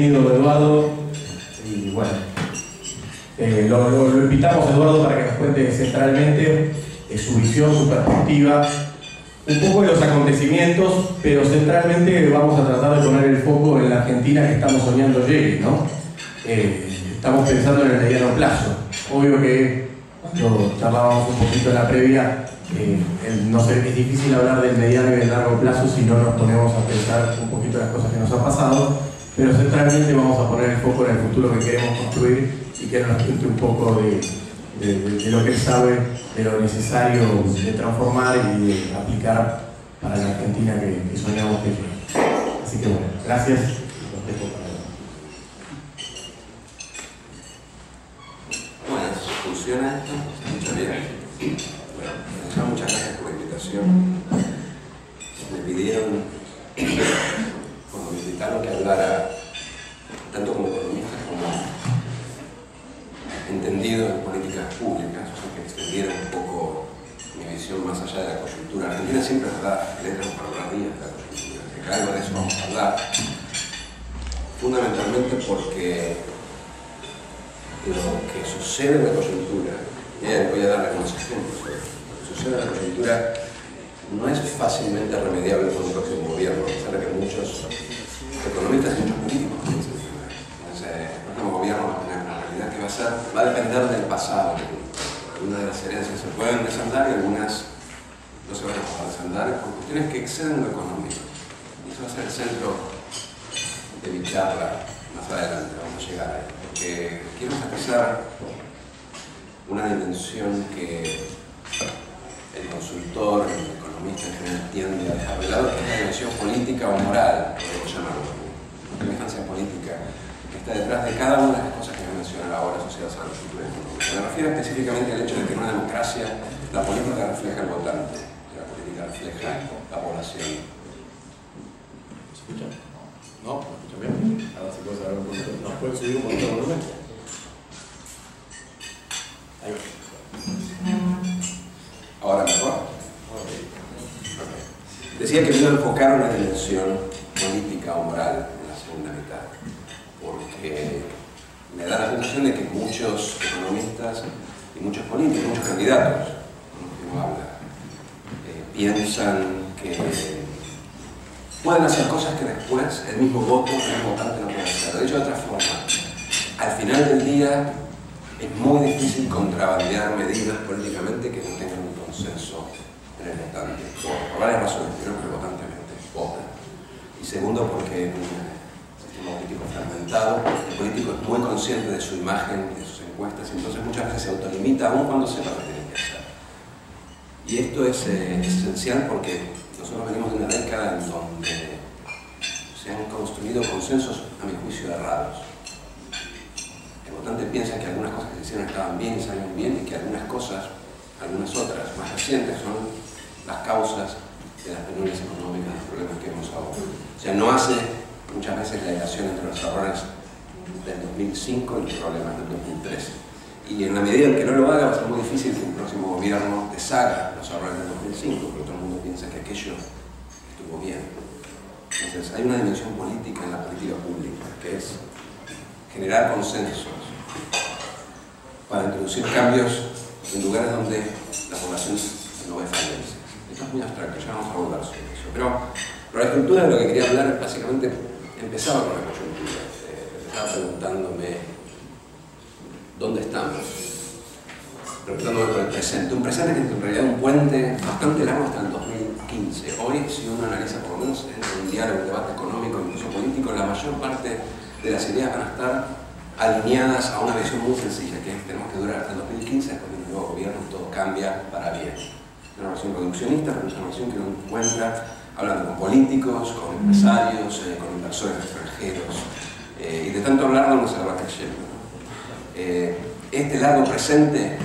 Eduardo, y bueno, lo invitamos a Eduardo para que nos cuente centralmente su visión, su perspectiva, un poco de los acontecimientos, pero centralmente vamos a tratar de poner el foco en la Argentina que estamos soñando llegue, ¿no? Estamos pensando en el mediano plazo. Obvio que cuando charlábamos un poquito en la previa, no sé, es difícil hablar del mediano y del largo plazo si no nos ponemos a pensar un poquito las cosas que nos han pasado, pero centralmente vamos a poner el foco en el futuro que queremos construir y que nos cuente un poco de lo que él sabe, de lo necesario de transformar y de aplicar para la Argentina que soñamos que llegue. Así que bueno, gracias. Bueno, ¿funciona esto? ¿Se escucha bien? Bueno, muchas gracias por la invitación. Me pidieron, cuando me invitaron, que hablara tanto como economista como entendido en políticas públicas, o sea, que extendiera un poco mi visión más allá de la coyuntura. Argentina siempre nos da letras para hablar días de la coyuntura, que algo de eso vamos a hablar, fundamentalmente porque lo que sucede en la coyuntura, y voy a dar algunos ejemplos, lo que sucede en la coyuntura no es fácilmente remediable por un próximo gobierno, a pesar de que muchos economistas y muchos políticos piensan que el próximo gobierno va a tener una realidad que va a depender del pasado. Algunas de las herencias se pueden desandar y algunas no se van a poder desandar por cuestiones que exceden lo económico. Y eso va a ser el centro de mi charla más adelante, vamos a llegar ahí. Porque quiero enfatizar una dimensión que el consultor, el economista en general tiende a dejar de lado, que es la dimensión política o moral, podemos llamarlo, una instancia política que está detrás de cada una de las cosas que voy a mencionar ahora asociadas a la cultura económica. Me refiero específicamente al hecho de que en una democracia la política refleja el votante, la política refleja la población. ¿Se escucha? ¿No? ¿Me escucha bien? Ahora sí puedo saber un poquito. ¿Nos puede subir un poquito el volumen? Ahí. ¿Ahora mejor? Okay. Decía que me iba a enfocar una dimensión política o moral en la segunda mitad, porque me da la sensación de que muchos economistas y muchos políticos, muchos candidatos con los que uno habla, piensan que pueden hacer cosas que después el mismo voto, el mismo votante no puede hacer. De hecho, de otra forma, al final del día es muy difícil contrabandear medidas políticamente que no tengan un consenso en el votante, por varias razones. Primero, porque el votante vota, y segundo, porque en un sistema político fragmentado el político es muy consciente de su imagen, de sus encuestas, y entonces muchas veces se autolimita aún cuando sepa lo que tiene que hacer. Y esto es esencial porque nosotros venimos de una década en donde se han construido consensos, a mi juicio, errados. El votante piensa que algunas cosas que se hicieron estaban bien y salieron bien, y que algunas cosas, algunas otras más recientes, son las causas de las penurias económicas, de los problemas que vemos ahora. O sea, no hace muchas veces la relación entre los errores del 2005 y los problemas del 2013. Y en la medida en que no lo haga, va a ser muy difícil que un próximo gobierno deshaga los errores del 2005, porque todo el mundo piensa que aquello estuvo bien. Entonces, hay una dimensión política en la política pública, que es generar consensos para introducir cambios en lugares donde la población no ve falencias. Esto es muy abstracto, ya vamos a volver sobre eso. Pero la estructura de lo que quería hablar básicamente empezaba con la coyuntura. Estaba preguntándome dónde estamos, preguntándome por el presente. Un presente que es en realidad un puente bastante largo hasta el 2015. Hoy, si uno analiza por lo menos en un diálogo, un debate económico, incluso político, la mayor parte de las ideas van a estar alineadas a una visión muy sencilla, que es que tenemos que durar hasta el 2015, después de un nuevo gobierno y todo cambia para bien. Una versión reduccionista, pero es una versión que uno encuentra hablando con políticos, con empresarios, con inversores extranjeros, y de tanto hablarlo uno se lo va creyendo, ¿no? Este largo presente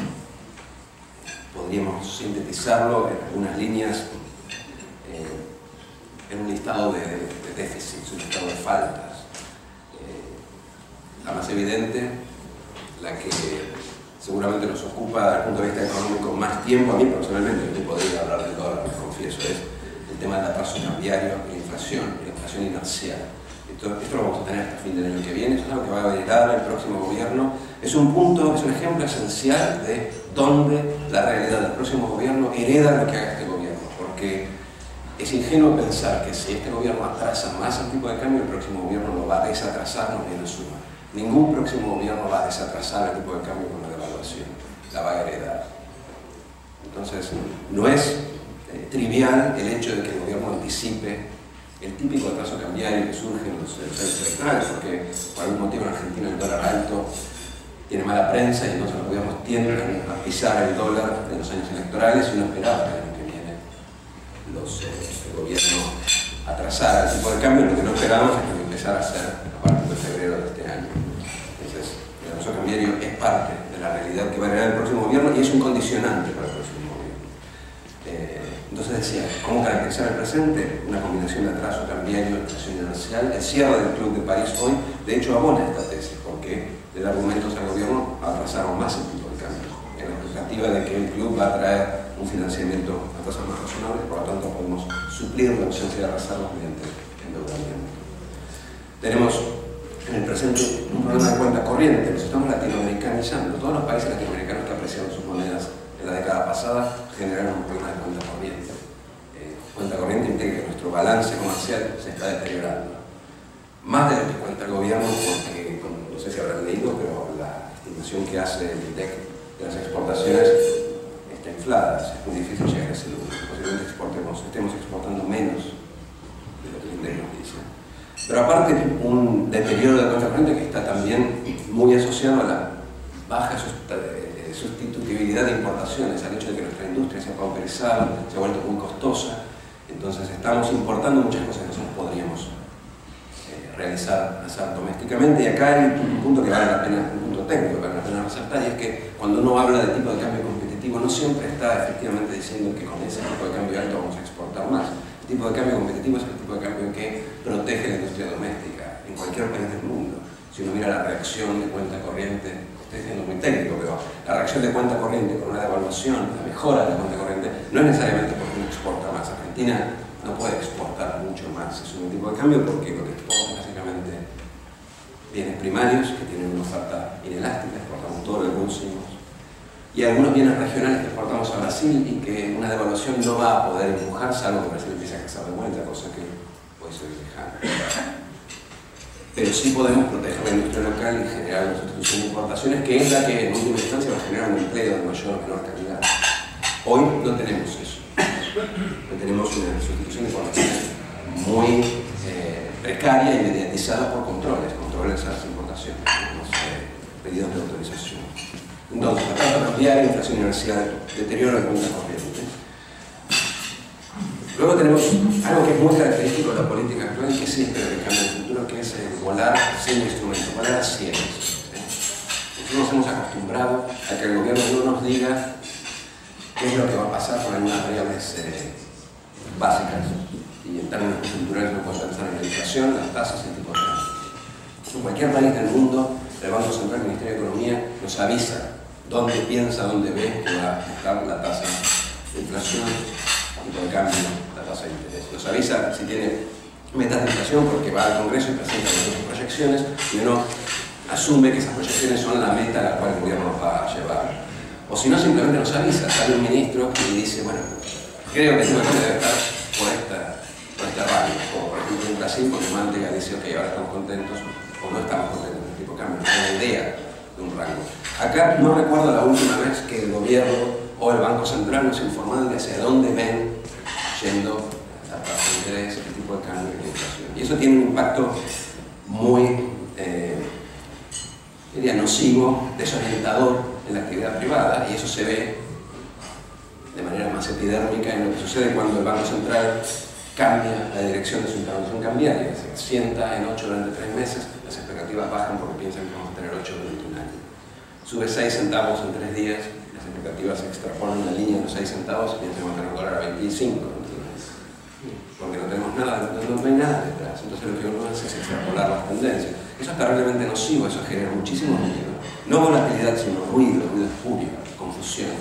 podríamos sintetizarlo en algunas líneas, en un listado de déficits, un listado de faltas. La más evidente, la que seguramente nos ocupa desde el punto de vista económico más tiempo, a mí personalmente, yo podría hablar del dólar, les confieso, es el tema del atraso cambiario y la inflación inercial. Esto lo vamos a tener hasta fin del año que viene, eso es algo que va a heredar el próximo gobierno. Es un punto, es un ejemplo esencial de dónde la realidad del próximo gobierno hereda lo que haga este gobierno, porque es ingenuo pensar que si este gobierno atrasa más el tipo de cambio, el próximo gobierno lo va a desatrasar, no viene en suma. Ningún próximo gobierno va a desatrasar el tipo de cambio con la devaluación, la va a heredar. Entonces, no es trivial el hecho de que el gobierno anticipe el típico atraso cambiario que surge en los países electorales, porque por algún motivo en Argentina el dólar alto tiene mala prensa y entonces los gobiernos tienden a pisar el dólar en los años electorales y uno esperaba que el año que viene el gobierno atrasara el tipo de cambio. Lo que no esperábamos es que lo empezara a hacer a partir de febrero de este año. Entonces, el atraso cambiario es parte de la realidad que va a heredar el próximo gobierno y es un condicionante para el próximo gobierno. Entonces decía, ¿cómo caracterizar el presente? Una combinación de atraso cambiario, inflación inercial. El cierre del Club de París hoy, de hecho, abona esta tesis, porque le da argumentos al gobierno a atrasar aún más el tipo de cambio, en la expectativa de que el club va a traer un financiamiento a tasas más razonables, por lo tanto podemos suplir la ausencia de reservas mediante endeudamiento. Tenemos en el presente un problema de cuenta corriente, nos estamos latinoamericanizando. Todos los países latinoamericanos que apreciaron sus monedas en la década pasada generaron un problema de cuenta corriente. Cuenta corriente implica que nuestro balance comercial se está deteriorando. Más de lo que cuenta el gobierno, porque no sé si habrán leído, pero la estimación que hace el INDEC de las exportaciones está inflada. Es muy difícil llegar a ese número. Posiblemente estemos exportando menos de lo que el INDEC nos dice. Pero aparte, un deterioro de cuenta corriente que está también muy asociado a la baja sustitutibilidad de importaciones, al hecho de que nuestra industria se ha pauperizado, se ha vuelto muy costosa. Entonces estamos importando muchas cosas que nosotros podríamos hacer domésticamente. Y acá hay un punto que vale la pena, un punto técnico que vale la pena resaltar, y es que cuando uno habla de tipo de cambio competitivo, no siempre está efectivamente diciendo que con ese tipo de cambio alto vamos a exportar más. El tipo de cambio competitivo es el tipo de cambio que protege la industria doméstica en cualquier país del mundo. Si uno mira la reacción de cuenta corriente, estoy siendo muy técnico, pero la reacción de cuenta corriente con una devaluación, la mejora de la cuenta corriente, no es necesariamente porque uno exporta más. Argentina no puede exportar mucho más, es un tipo de cambio porque lo que exporta es básicamente bienes primarios que tienen una oferta inelástica, exportamos todo lo que producimos, y algunos bienes regionales que exportamos a Brasil y que una devaluación no va a poder empujar, salvo que Brasil empiece a crecer de vuelta, cosa que puede ser lejana. Pero sí podemos proteger la industria local y generar una sustitución de importaciones, que es la que en última instancia va a generar un empleo de mayor o menor calidad. Hoy no tenemos eso. Hoy tenemos una sustitución de importaciones muy precaria y mediatizada por controles a las importaciones, los pedidos de autorización. Entonces, la tasa cambiaria, inflación inercial, deterioro de cuenta corriente. Luego tenemos algo que es muy característico de la política actual y que sí espero que cambie en el futuro, que es el volar sin instrumento, volar a ciegas. Nosotros nos hemos acostumbrado a que el gobierno no nos diga qué es lo que va a pasar con algunas variables básicas. Y en términos coyunturales no puedo pensar en la inflación, las tasas y el tipo de cambio. En cualquier país del mundo, el Banco Central, el Ministerio de Economía, nos avisa dónde piensa, dónde ve que va a estar la tasa de inflación, el tipo de cambio, la tasa de interés. Nos avisa si tiene metas de inflación porque va al Congreso y presenta sus proyecciones y uno asume que esas proyecciones son la meta a la cual el gobierno nos va a llevar. O si no, simplemente nos avisa, sale un ministro y dice, bueno, creo que el tipo de cambio debe estar por esta rango. O por ejemplo en Brasil, cuando Mantega dice, ok, ahora estamos contentos o no estamos contentos con el tipo de cambio, no hay una idea de un rango. Acá no recuerdo la última vez que el gobierno o el Banco Central nos informaron de hacia dónde ven yendo la tasa de interés, el tipo de cambio y la inflación. Y eso tiene un impacto muy, diría, nocivo, desorientador en la actividad privada, y eso se ve de manera más epidérmica en lo que sucede cuando el Banco Central cambia la dirección de su intervención cambiaria, se sienta en 8 durante 3 meses, las expectativas bajan porque piensan que vamos a tener 8 durante un año. Sube 6 centavos en 3 días, las expectativas se extrapolan la línea de los 6 centavos y piensan que vamos a tener un dólar a 25 porque no tenemos nada, no hay nada detrás. Entonces lo que uno hace es extrapolar las tendencias. Eso es terriblemente nocivo, eso genera muchísimo ruido. No volatilidad, sino ruido espurio, confusión.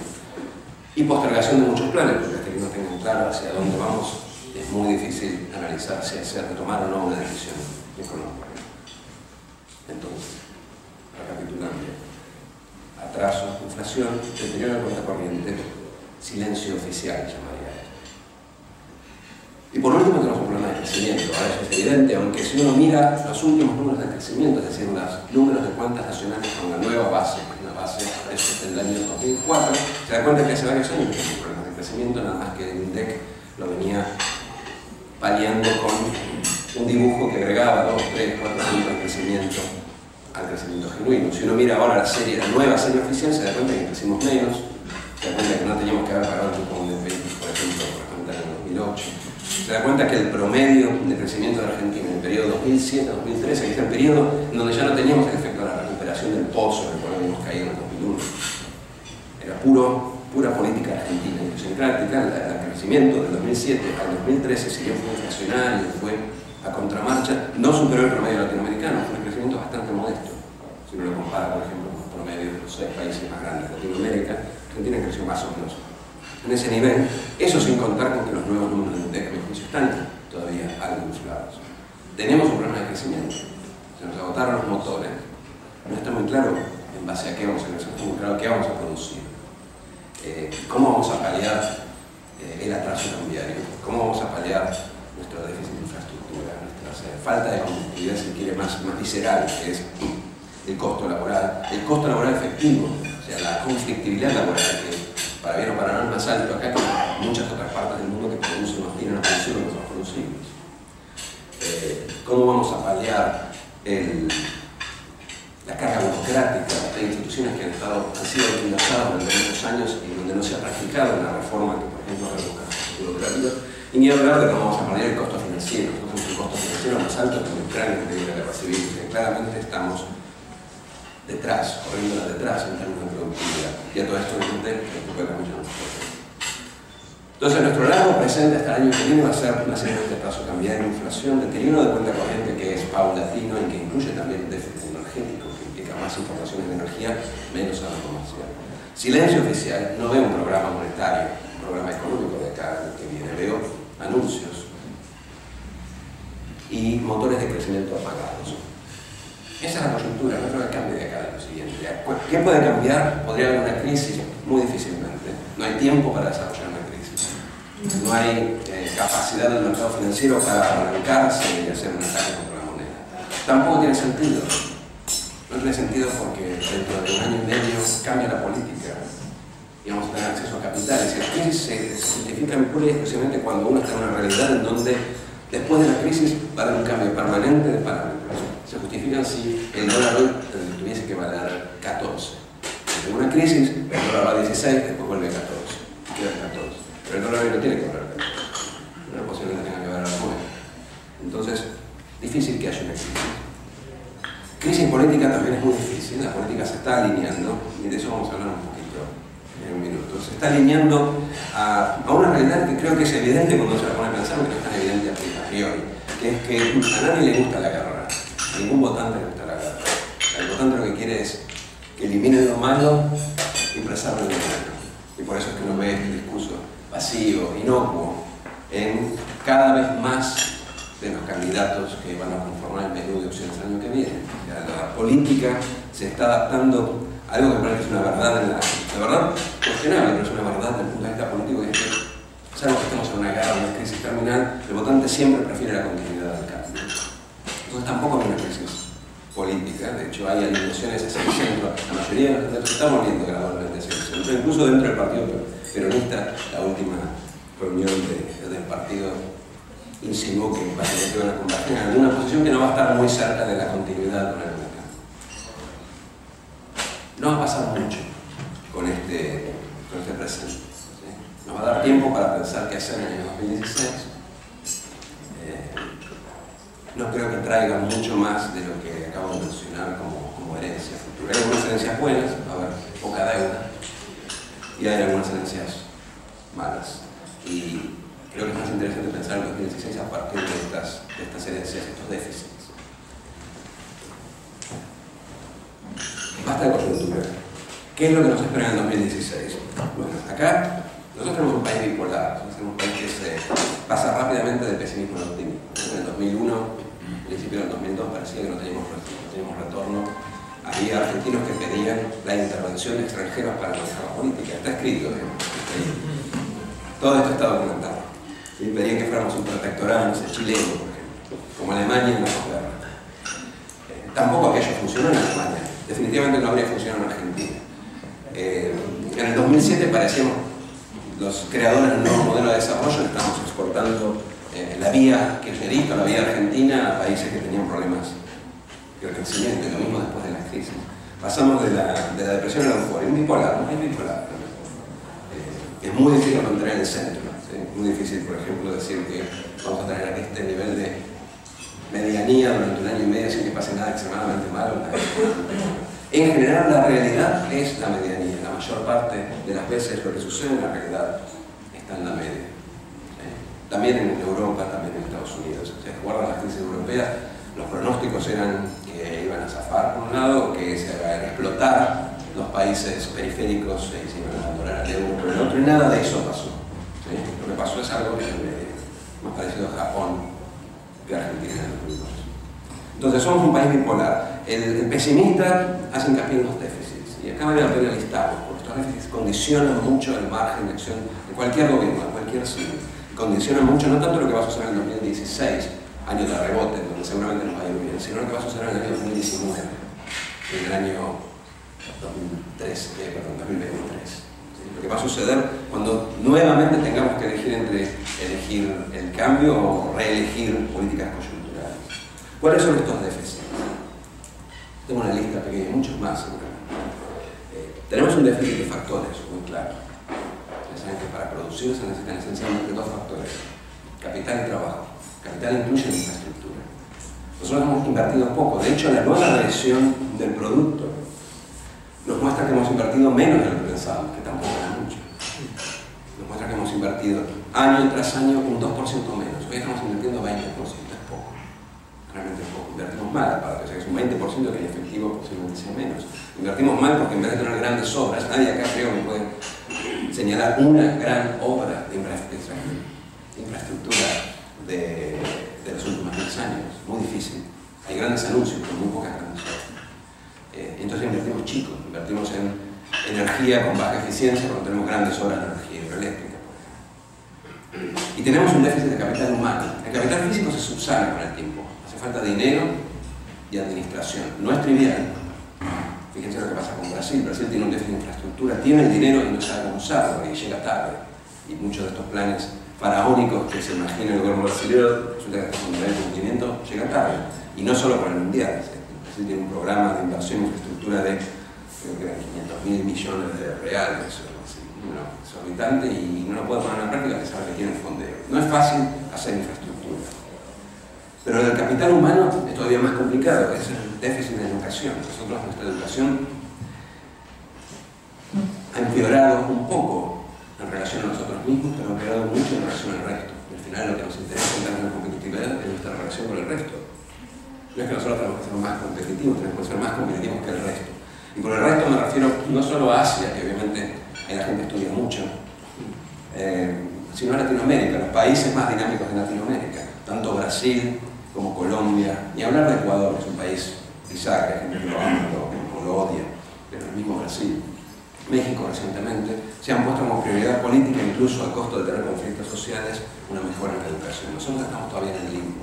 Y postergación de muchos planes, porque hasta que no tengan claro hacia dónde vamos, es muy difícil analizar si hacer, tomar o no una decisión económica. Entonces, recapitulando, atraso, inflación, deterioro de cuenta corriente, silencio oficial, llamaría esto. Y por último tenemos un problema de crecimiento. Ahora eso es evidente, aunque si uno mira los últimos números de crecimiento, es decir, los números de cuentas nacionales con la nueva base, una base del año 2004, se da cuenta que hace varios años que hay problemas de crecimiento, nada más que el INDEC lo venía paliando con un dibujo que agregaba 2, 3, 4 puntos de crecimiento al crecimiento genuino. Si uno mira ahora la nueva serie oficial, se da cuenta que crecimos menos, se da cuenta que no teníamos que haber pagado el cupón de PIB, por ejemplo, por el año 2008. Se da cuenta que el promedio de crecimiento de Argentina en el periodo 2007-2013, que es el periodo en donde ya no teníamos el efecto de la recuperación del pozo en el cual habíamos caído en el 2001. Era pura política argentina, idiosincrática. El crecimiento del 2007 al 2013, si bien fue inflacionario, fue a contramarcha, no superó el promedio latinoamericano, fue un crecimiento bastante modesto. Si uno lo compara, por ejemplo, con los promedios de los 6 países más grandes de Latinoamérica, Argentina creció más o menos en ese nivel, eso sin contar con que los nuevos números de INDEC están todavía algo inflados. Tenemos un problema de crecimiento, se nos agotaron los motores, no está muy claro en base a qué vamos a crecer, no está muy claro qué vamos a producir, cómo vamos a paliar el atraso cambiario, cómo vamos a paliar nuestro déficit de infraestructura, nuestra falta de competitividad, si quiere, más visceral, que es el costo laboral efectivo, o sea, la conflictividad laboral, que para bien o para mal más alto acá que en muchas otras partes del mundo que producen, nos tienen a producir lo que son producibles. ¿Cómo vamos a paliar la carga burocrática de instituciones que han sido utilizadas durante muchos años y donde no se ha practicado una reforma que, por ejemplo, reduzca los costos burocráticos? Y ni hablar de cómo vamos a paliar el costo financiero. Nosotros tenemos un costo financiero más alto que en Ucrania, que debiera de recibir, que claramente estamos detrás, corriendo detrás en términos de productividad. Y a todo esto obviamente recupera mucho más fuerte. Entonces, nuestro largo presente hasta el año que viene va a ser una serie de atraso cambiario, inflación, deterioro de cuenta corriente que es paulatino y que incluye también déficit energético, que implica más importaciones de energía, menos ahorro comercial. Silencio oficial, no veo un programa monetario, un programa económico de cara que viene, veo anuncios y motores de crecimiento apagados. Esa es la coyuntura, no creo que cambie de acá a lo siguiente. ¿Qué puede cambiar? Podría haber una crisis, muy difícilmente. No hay tiempo para desarrollar una crisis. No hay capacidad del mercado financiero para arrancarse y hacer un ataque contra la moneda. Tampoco tiene sentido. No tiene sentido porque dentro de un año y medio cambia la política y vamos a tener acceso a capitales. Y la crisis se justifica pura y exclusivamente cuando uno está en una realidad en donde después de la crisis va a haber un cambio permanente de parámetros. Se justifican si el dólar hoy tuviese que valer 14. En una crisis, el dólar va a 16, después vuelve a 14. Queda 14. Pero el dólar hoy no tiene que valer 14. No es posible que tenga que valer 9. Entonces, difícil que haya una crisis. Crisis política también es muy difícil. La política se está alineando, y de eso vamos a hablar un poquito en un minuto. Se está alineando a una realidad que creo que es evidente cuando se la pone a pensar, pero no es tan evidente a priori, que es que a nadie le gusta la guerra. A ningún votante le gusta la guerra. El votante lo que quiere es que elimine lo malo y preserve lo bueno. Y por eso es que uno ve este discurso vacío, inocuo, en cada vez más de los candidatos que van a conformar el menú de opciones el año que viene. O sea, la política se está adaptando a algo que parece que es una verdad, la verdad cuestionable, pero es una verdad desde el punto de vista político, que es que, salvo que estamos en una guerra, en una crisis terminal, el votante siempre prefiere la continuidad del cambio. Entonces tampoco hay una crisis política, de hecho hay alineaciones hacia el centro, la mayoría de los candidatos se están volviendo gradualmente hacia el centro, incluso dentro del partido peronista, la última reunión del partido insinuó que básicamente van a convertir en alguna posición que no va a estar muy cerca de la continuidad con el mercado. No va a pasar mucho con este presente. ¿Sí? Nos va a dar tiempo para pensar qué hacer en el año 2016. No creo que traiga mucho más de lo que acabo de mencionar como herencia futura. Hay algunas herencias buenas, va a haber poca deuda, y hay algunas herencias malas. Y creo que es más interesante pensar en 2016 a partir de estas herencias, estos déficits. Basta de coyuntura. ¿Qué es lo que nos espera en el 2016? Bueno, acá nosotros tenemos un país bipolar, tenemos un país que se pasa rápidamente del pesimismo al optimismo. En el 2001, principio del 2002, decía que no teníamos retorno. Había argentinos que pedían la intervención de extranjeros para manejar la política. Está escrito, todo esto está documentado. ¿Sí? Pedían que fuéramos un protectorado, no sé, chileno, por ejemplo, como Alemania en la posguerra. Tampoco aquello funcionó en Alemania. Definitivamente no habría funcionado en Argentina. En el 2007 parecíamos los creadores del nuevo modelo de desarrollo, estábamos exportando la vía kirchnerista, la vía argentina, a países que tenían problemas de crecimiento, y lo mismo después de la crisis. Pasamos de la depresión a la euforia, un bipolar, ¿no? Hay bipolar. Es muy difícil mantener el centro, ¿sí? Muy difícil, por ejemplo, decir que vamos a tener este nivel de medianía durante un año y medio sin que pase nada extremadamente malo. En general, la realidad es la medianía. La mayor parte de las veces lo que sucede en la realidad está en la media. También en Europa, también en Estados Unidos. Si recuerdan las crisis europeas, los pronósticos eran que iban a zafar por un lado, que se iban a explotar los países periféricos y se iban a abandonar al euro por el otro, y nada de eso pasó. ¿Sí? Lo que pasó es algo que es más parecido a Japón que a Argentina en los últimos. Entonces somos un país bipolar. El pesimista hace hincapié en los déficits, y acá vale la pena listarlos, porque estos déficits condicionan mucho el margen de acción de cualquier gobierno, de cualquier siglo. Condicionan mucho no tanto lo que va a suceder en el 2016, año de rebote, donde seguramente nos va a ir bien, sino lo que va a suceder en el año 2019, en el año 2023. ¿Sí? Lo que va a suceder cuando nuevamente tengamos que elegir entre elegir el cambio o reelegir políticas coyunturales. ¿Cuáles son estos déficits? Tengo una lista pequeña, muchos más seguramente. Tenemos un déficit de factores muy claro. Saben que para producir se necesitan esencialmente dos factores: capital y trabajo. Capital incluye la infraestructura. Nosotros hemos invertido poco. De hecho, la nueva versión del producto nos muestra que hemos invertido menos de lo que pensábamos, que tampoco era mucho. Nos muestra que hemos invertido año tras año un 2% menos. Hoy estamos invirtiendo 20%, es poco. Realmente es poco. Invertimos mal, aparte, o sea que es un 20% que en efectivo posiblemente sea menos. Invertimos mal porque en vez de tener grandes obras, nadie acá creo que puede señalar una gran obra de infraestructura de los últimos 10 años. Muy difícil. Hay grandes anuncios, pero muy pocas grandes obras. Entonces invertimos chico, invertimos en energía con baja eficiencia cuando tenemos grandes obras de energía hidroeléctrica. Y tenemos un déficit de capital humano. El capital físico se subsana con el tiempo. Hace falta dinero y administración. No es trivial. Fíjense lo que pasa con Brasil. Brasil tiene un déficit de infraestructura, tiene el dinero y no sabe cómo usarlo, y llega tarde. Y muchos de estos planes faraónicos que se imagina el gobierno brasileño, resulta que con el cumplimiento llega tarde. Y no solo con el mundial. Brasil tiene un programa de inversión en infraestructura de, creo que eran 500.000 millones de reales, exorbitante, y no lo puede poner en práctica, que sabe que tiene un fondeo. No es fácil hacer infraestructura. Pero el capital humano es todavía más complicado, es el déficit de educación. Nosotros, nuestra educación ha empeorado un poco en relación a nosotros mismos, pero ha empeorado mucho en relación al resto. Al final lo que nos interesa en términos de competitividad es nuestra relación con el resto. No es que nosotros tenemos que ser más competitivos, tenemos que ser más competitivos que el resto. Y por el resto me refiero no solo a Asia, que obviamente ahí la gente estudia mucho, sino a Latinoamérica, los países más dinámicos de Latinoamérica, tanto Brasil como Colombia, ni hablar de Ecuador, que es un país quizá que la gente lo ama o lo odia, pero el mismo Brasil. México recientemente se han puesto como prioridad política, incluso a costo de tener conflictos sociales, una mejora en la educación. Nosotros estamos todavía en el limbo.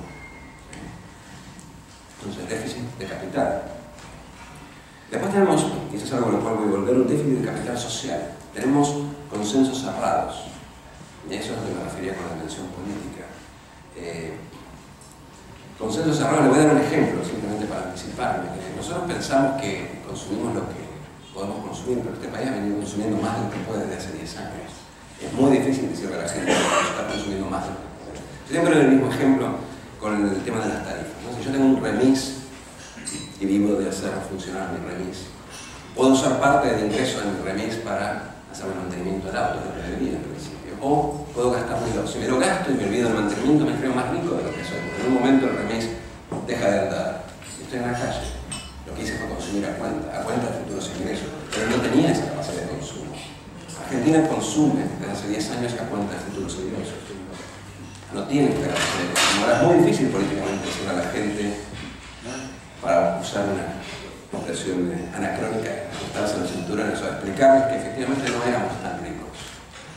Entonces, déficit de capital. Después tenemos, y eso es algo a lo cual voy a volver, un déficit de capital social. Tenemos consensos cerrados. Y eso es lo que me refería con la dimensión política. Consensos cerrados, le voy a dar un ejemplo, simplemente para anticiparme. Nosotros pensamos que consumimos lo que podemos consumir, pero este país ha venido consumiendo más de lo que puede desde hace 10 años. Es muy difícil decirle a la gente que está consumiendo más de lo que puede. Yo siempre doy el mismo ejemplo con el tema de las tarifas, ¿no? Si yo tengo un remis y vivo de hacer funcionar mi remis, puedo usar parte del ingreso de mi remis para hacer el mantenimiento del auto, que debería en principio. O puedo gastarlo. Si me lo gasto y me olvido del mantenimiento, me creo más rico de lo que soy. Porque en un momento el remis deja de andar. Estoy en la calle. Lo que hice fue consumir a cuenta de futuros ingresos. Pero no tenía esa capacidad de consumo. Argentina consume desde hace 10 años a cuenta de futuros ingresos. No tiene esta capacidad de consumo. Ahora es muy difícil políticamente decirle a la gente usar una expresión anacrónica, ajustarse a la cintura en eso, a explicarles que efectivamente no éramos tan ricos.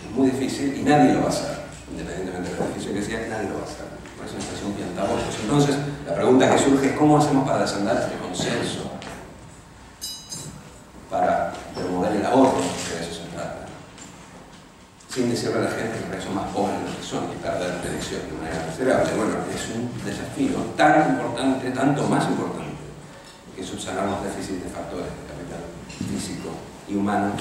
Es muy difícil y nadie lo va a hacer, independientemente del beneficio que sea, nadie lo va a hacer. Por eso es una expresión piantabortos. Entonces, la pregunta que surge es cómo hacemos para desandar este consenso, para promover el ahorro, que de eso se trata, sin decirle a la gente que son más pobres de lo que son y perder predicción de manera miserable. Bueno, es un desafío tan importante, tanto más importante, que subsanar los déficits de factores de capital físico y humano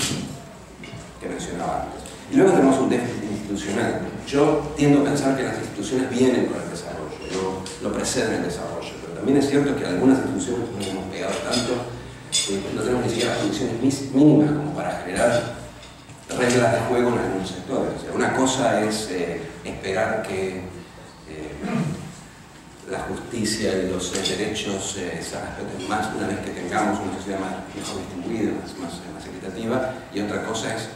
que mencionaba antes. Y luego tenemos un déficit institucional. Yo tiendo a pensar que las instituciones vienen con el desarrollo, no preceden el desarrollo, pero también es cierto que algunas instituciones nos hemos pegado tanto que no tenemos ni siquiera las condiciones mínimas como para generar reglas de juego en algunos sectores. O sea, una cosa es esperar que la justicia y los derechos se respeten más una vez que tengamos una sociedad mejor distribuida, más equitativa, y otra cosa es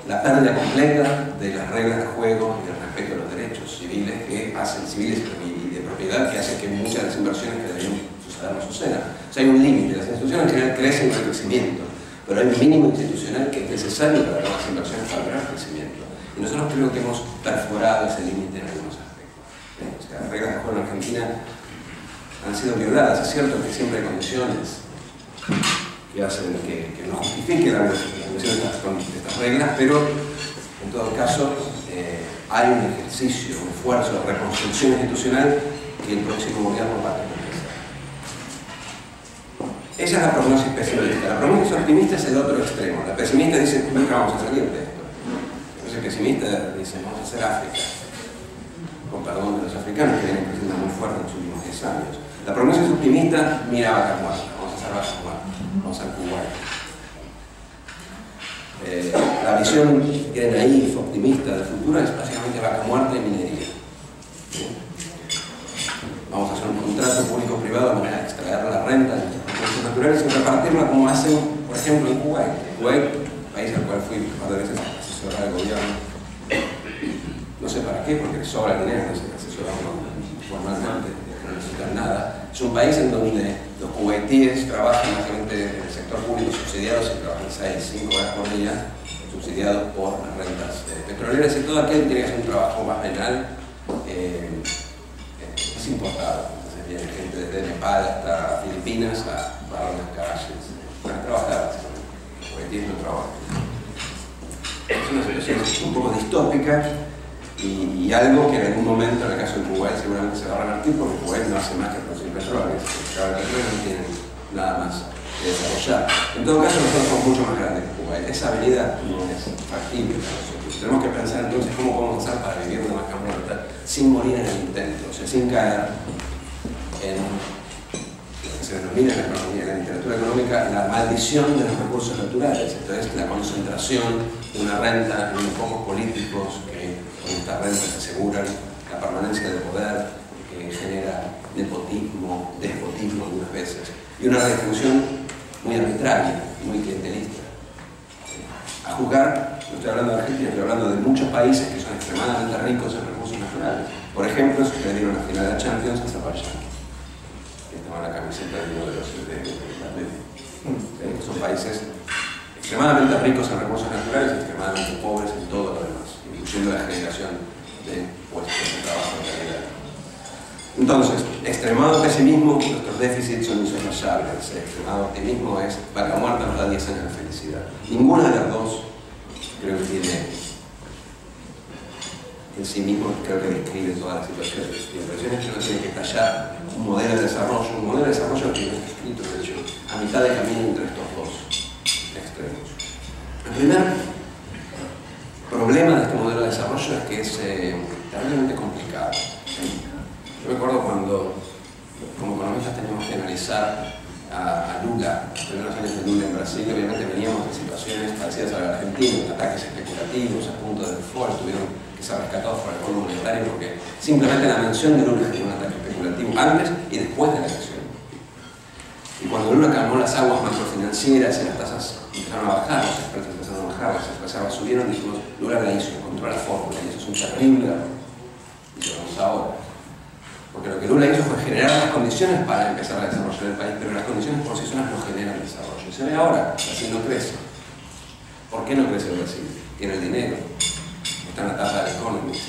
la pérdida completa de las reglas de juego y del respeto de los derechos civiles y de propiedad que hacen que muchas de las inversiones que deberían suceder no sucedan. O sea, hay un límite. Las instituciones en general crecen con el crecimiento, pero hay un mínimo institucional que es necesario para las inversiones para lograr crecimiento. Y nosotros creo que hemos perforado ese límite en algunos aspectos. O sea, las reglas de juego en Argentina han sido violadas. Es cierto que siempre hay condiciones que hacen que no justifiquen la violación de estas reglas, pero en todo caso hay un ejercicio, un esfuerzo de reconstrucción institucional que el próximo gobierno va a tener que hacer. Esa es la prognosis pesimista. La prognosis optimista es el otro extremo. La pesimista dice, nunca vamos a salir de esto. Entonces el pesimista dice, vamos a hacer África. Con perdón de los africanos que vienen creciendo muy fuerte en los últimos 10 años. La prognosis optimista mira a Vaca Muerta. Vamos a hacer Vaca Muerta. Vamos a Kuwait. La visión que naif, optimista del futuro es básicamente Vaca Muerta y minería. Vamos a hacer un contrato público-privado de manera de extraer la renta de nuestros recursos naturales y repartirla como hacen, por ejemplo, en Kuwait. Kuwait, país al cual fui un par de veces a asesorar al gobierno. No sé para qué, porque les sobra dinero, no sé, asesorarlo formalmente, no necesitan nada. Es un país en donde los kuwaitíes trabajan básicamente en el sector público subsidiados y trabajan 6, 5 horas por día, subsidiados por las rentas petroleras, y todo aquel que tiene que hacer un trabajo más penal es importado. Entonces viene gente desde Nepal hasta Filipinas a barrer las calles para trabajar, básicamente. Los kuwaitíes no trabajan. Es una situación un poco distópica y algo que en algún momento, en el caso de Kuwait, seguramente se va a revertir, porque Kuwait no hace más que producir petróleo, no tienen nada más que desarrollar. En todo caso, nosotros somos mucho más grandes que Kuwait. Esa avenida no es factible para nosotros. Tenemos que pensar entonces cómo podemos hacer para vivir una Vaca Muerta sin morir en el intento, o sea, sin caer en lo que se denomina en la economía, en la literatura económica, la maldición de los recursos naturales. Esto es la concentración de una renta en unos pocos políticos que con estas rentas aseguran la permanencia del poder, que genera nepotismo, despotismo algunas veces, y una redistribución muy arbitraria, muy clientelista. A juzgar, no estoy hablando de Argentina, estoy hablando de muchos países que son extremadamente ricos en recursos naturales. Por ejemplo, si le dieron la final de la Champions a Azerbaiyán, que estaba en la camiseta de uno de los son países extremadamente ricos en recursos naturales y extremadamente pobres en todo lo demás, incluyendo la generación de puestos de trabajo de calidad. Entonces, extremado pesimismo, nuestros déficits son insoslayables. Extremado optimismo es Vaca Muerta nos da 10 años de felicidad. Ninguna de las dos creo que tiene en sí mismo, creo que describe toda la situación. Mi impresión es que uno tiene que tallar un modelo de desarrollo que no está escrito, de hecho, a mitad de camino entre estos dos extremos. El primer problema de este modelo de desarrollo es que es terriblemente complicado. Yo me acuerdo cuando, como economistas, teníamos que analizar a Lula, los primeros años de Lula en Brasil, y obviamente veníamos de situaciones parecidas a la de Argentina, ataques especulativos, a punto de default, tuvieron que ser rescatados por el Fondo Monetario porque simplemente la mención de Lula fue un ataque especulativo antes y después de la elección. Y cuando Lula calmó las aguas macrofinancieras y las tasas empezaron a bajar, los expertos empezaron a bajar, las reservas subieron, dijimos, Lula la hizo, encontró la fórmula, y eso es un terrible error. Y lo vamos ahora. Porque lo que que Lula hizo fue generar las condiciones para empezar a desarrollar el país, pero las condiciones por sí solas no generan desarrollo. Y se ve ahora, Brasil no crece. ¿Por qué no crece Brasil? Tiene el dinero, está en la etapa del Economist,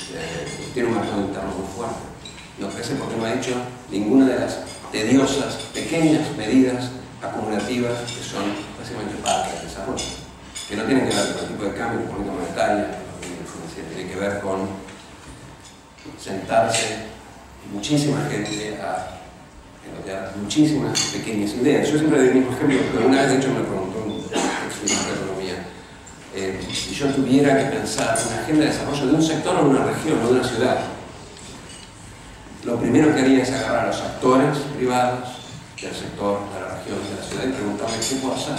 tiene un mercado interno muy fuerte. No crece porque no ha hecho ninguna de las tediosas, pequeñas medidas acumulativas que son básicamente parte del desarrollo, que no tienen que ver con el tipo de cambio, con política monetaria, tiene que ver con sentarse muchísima gente a elogiar muchísimas pequeñas ideas. Yo siempre doy el mismo ejemplo, porque una vez de hecho me preguntó un exministro de Economía, si yo tuviera que pensar una agenda de desarrollo de un sector o de una región o de una ciudad, lo primero que haría es agarrar a los actores privados del sector, de la región, de la ciudad y preguntarle qué puedo hacer.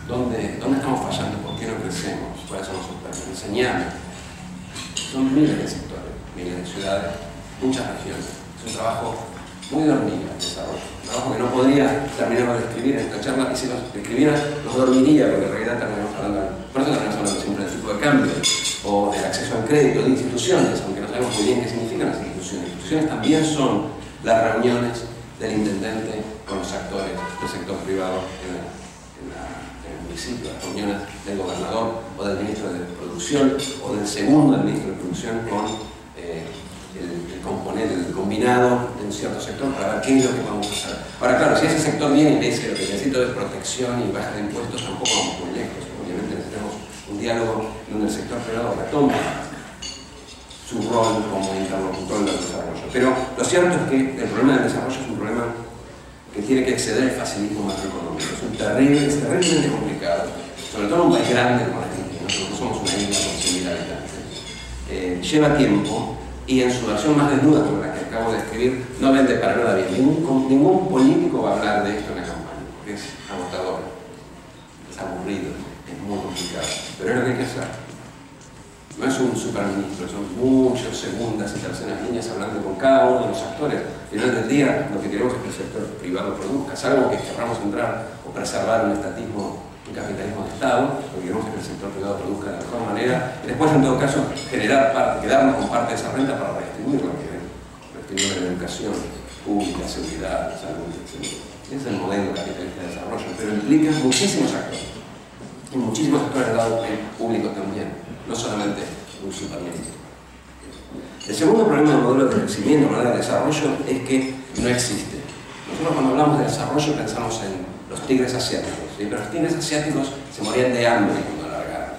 ¿Dónde estamos fallando? ¿Por qué no crecemos? ¿Cuáles son los obstáculos? Enseñame. Son miles de sectores, miles de ciudades, muchas regiones. Es un trabajo muy de hormiga el desarrollo. Un trabajo que no podría terminar de describir en esta charla, y si los escribiera los dormiría, porque en realidad terminamos hablando, por eso terminamos hablando siempre del tipo de cambio, o del acceso al crédito, de instituciones, aunque no sabemos muy bien qué significan las instituciones. Las instituciones también son las reuniones del intendente con los actores del sector privado en el municipio, las reuniones del gobernador o del ministro de producción o del segundo del ministro de producción con el componente, el combinado de un cierto sector para ver qué es lo que vamos a hacer. Ahora claro, si ese sector viene y me dice lo que necesito es protección y baja de impuestos, tampoco vamos muy lejos. Obviamente necesitamos un diálogo donde el sector privado retome su rol como interlocutor del desarrollo. Pero lo cierto es que el problema del desarrollo es un problema que tiene que exceder el facilismo macroeconómico. Es terriblemente complicado, sobre todo en un país grande como Argentina. Nosotros no somos una isla con 100.000 habitantes. Lleva tiempo y en su versión más desnuda, como la que acabo de escribir, no vende para nada bien. Ningún político va a hablar de esto en la campaña, porque es agotador, es aburrido, es muy complicado. Pero es lo que hay que hacer. No es un superministro, son muchas segundas y terceras líneas hablando con cada uno de los actores. Al final del día, lo que queremos es que el sector privado produzca, salvo que querramos entrar o preservar un estatismo, un capitalismo de Estado, lo que queremos es que el sector privado produzca de la mejor manera, y después, en todo caso, generar parte, quedarnos con parte de esa renta para redistribuirla, redistribuir la educación pública, seguridad, salud, etc. Ese es el modelo capitalista de desarrollo, pero implica muchísimos actores, y muchísimos actores del lado público también. No solamente un superministro. El segundo problema del modelo de crecimiento, el modelo de desarrollo, es que no existe. Nosotros cuando hablamos de desarrollo pensamos en los tigres asiáticos, ¿sí? Pero los tigres asiáticos se morían de hambre cuando largaron.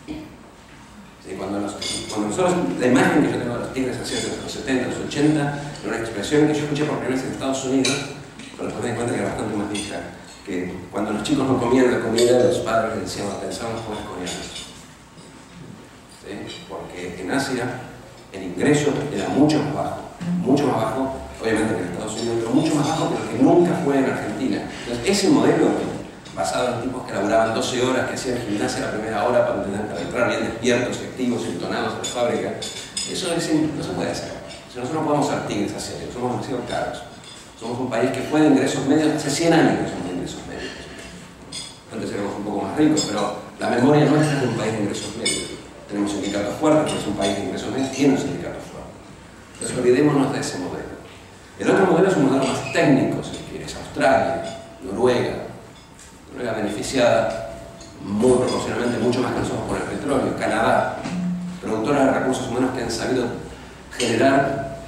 ¿Sí? Cuando nosotros, la imagen que yo tengo de los tigres asiáticos de los 70, los 80, era una expresión que yo escuché por primera vez en Estados Unidos, pero después me di cuenta que era bastante más vieja, que cuando los chicos no comían la comida, los padres les decían, pensaban en los jóvenes coreanos. ¿Sí? Porque en Asia el ingreso era mucho más bajo, obviamente que en Estados Unidos, pero mucho más bajo que lo que nunca fue en Argentina. Entonces, ese modelo, basado en tipos que laburaban 12 horas, que hacían gimnasia a la primera hora para entrar bien despiertos, activos, entonados a la fábrica, eso no se puede hacer. Si nosotros no podemos ser tigres asiáticos, somos demasiado caros. Somos un país que fue de ingresos medios, hace 100 años que somos de ingresos medios. Antes éramos un poco más ricos, pero la memoria nuestra es de un país de ingresos medios. Tenemos sindicatos fuertes, pero es un país de ingresos medios, tiene un sindicato fuerte. Entonces olvidémonos de ese modelo. El otro modelo es un modelo más técnico, si quieres, Australia, Noruega beneficiada muy proporcionalmente mucho más que nosotros por el petróleo, Canadá, productoras de recursos humanos que han sabido generar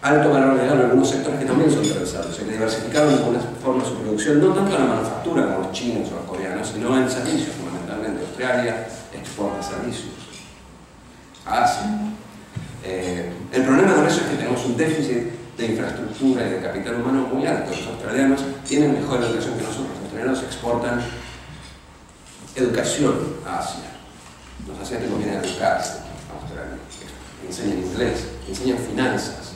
alto valor agregado en algunos sectores que también son transversales, o sea, que diversificaron de alguna forma su producción, no tanto en la manufactura como los chinos o los coreanos, sino en servicios fundamentalmente. Australia exporta servicios a Asia. El problema con eso es que tenemos un déficit de infraestructura y de capital humano muy alto. Los australianos tienen mejor educación que nosotros. Los australianos exportan educación a Asia. Los asiáticos vienen a educarse a Australia. Enseñan inglés, enseñan finanzas.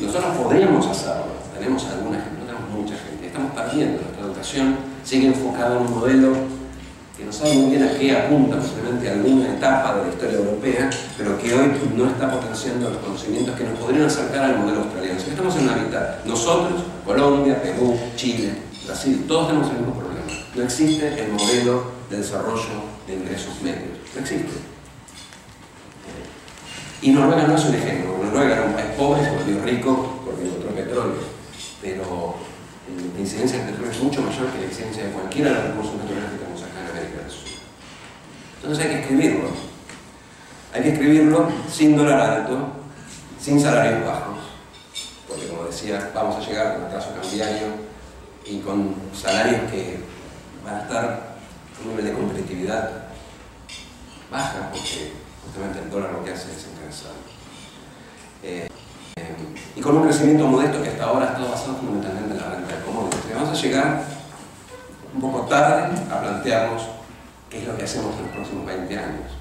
Nosotros podríamos hacerlo. Tenemos alguna gente, no tenemos mucha gente. Estamos perdiendo. Nuestra educación sigue enfocada en un modelo que no sabe muy bien a qué apunta, posiblemente a alguna etapa de la historia europea, pero que hoy no está potenciando los conocimientos que nos podrían acercar al modelo australiano. Si estamos en una mitad, nosotros, Colombia, Perú, Chile, Brasil, todos tenemos el mismo problema. No existe el modelo de desarrollo de ingresos medios. No existe. Y Noruega no es un ejemplo. Noruega era un país pobre, se volvió rico porque encontró petróleo, pero la incidencia del petróleo es mucho mayor que la incidencia de cualquiera de los recursos naturales que tenemos acá en América del Sur. Entonces hay que escribirlo. Hay que escribirlo sin dólar alto, sin salarios bajos, porque como decía, vamos a llegar con atraso cambiario y con salarios que van a estar a un nivel de competitividad baja, porque justamente el dólar lo que hace es encarecer. Y con un crecimiento modesto que hasta ahora ha estado basado fundamentalmente en la renta de commodities. Vamos a llegar un poco tarde a plantearnos qué es lo que hacemos en los próximos 20 años.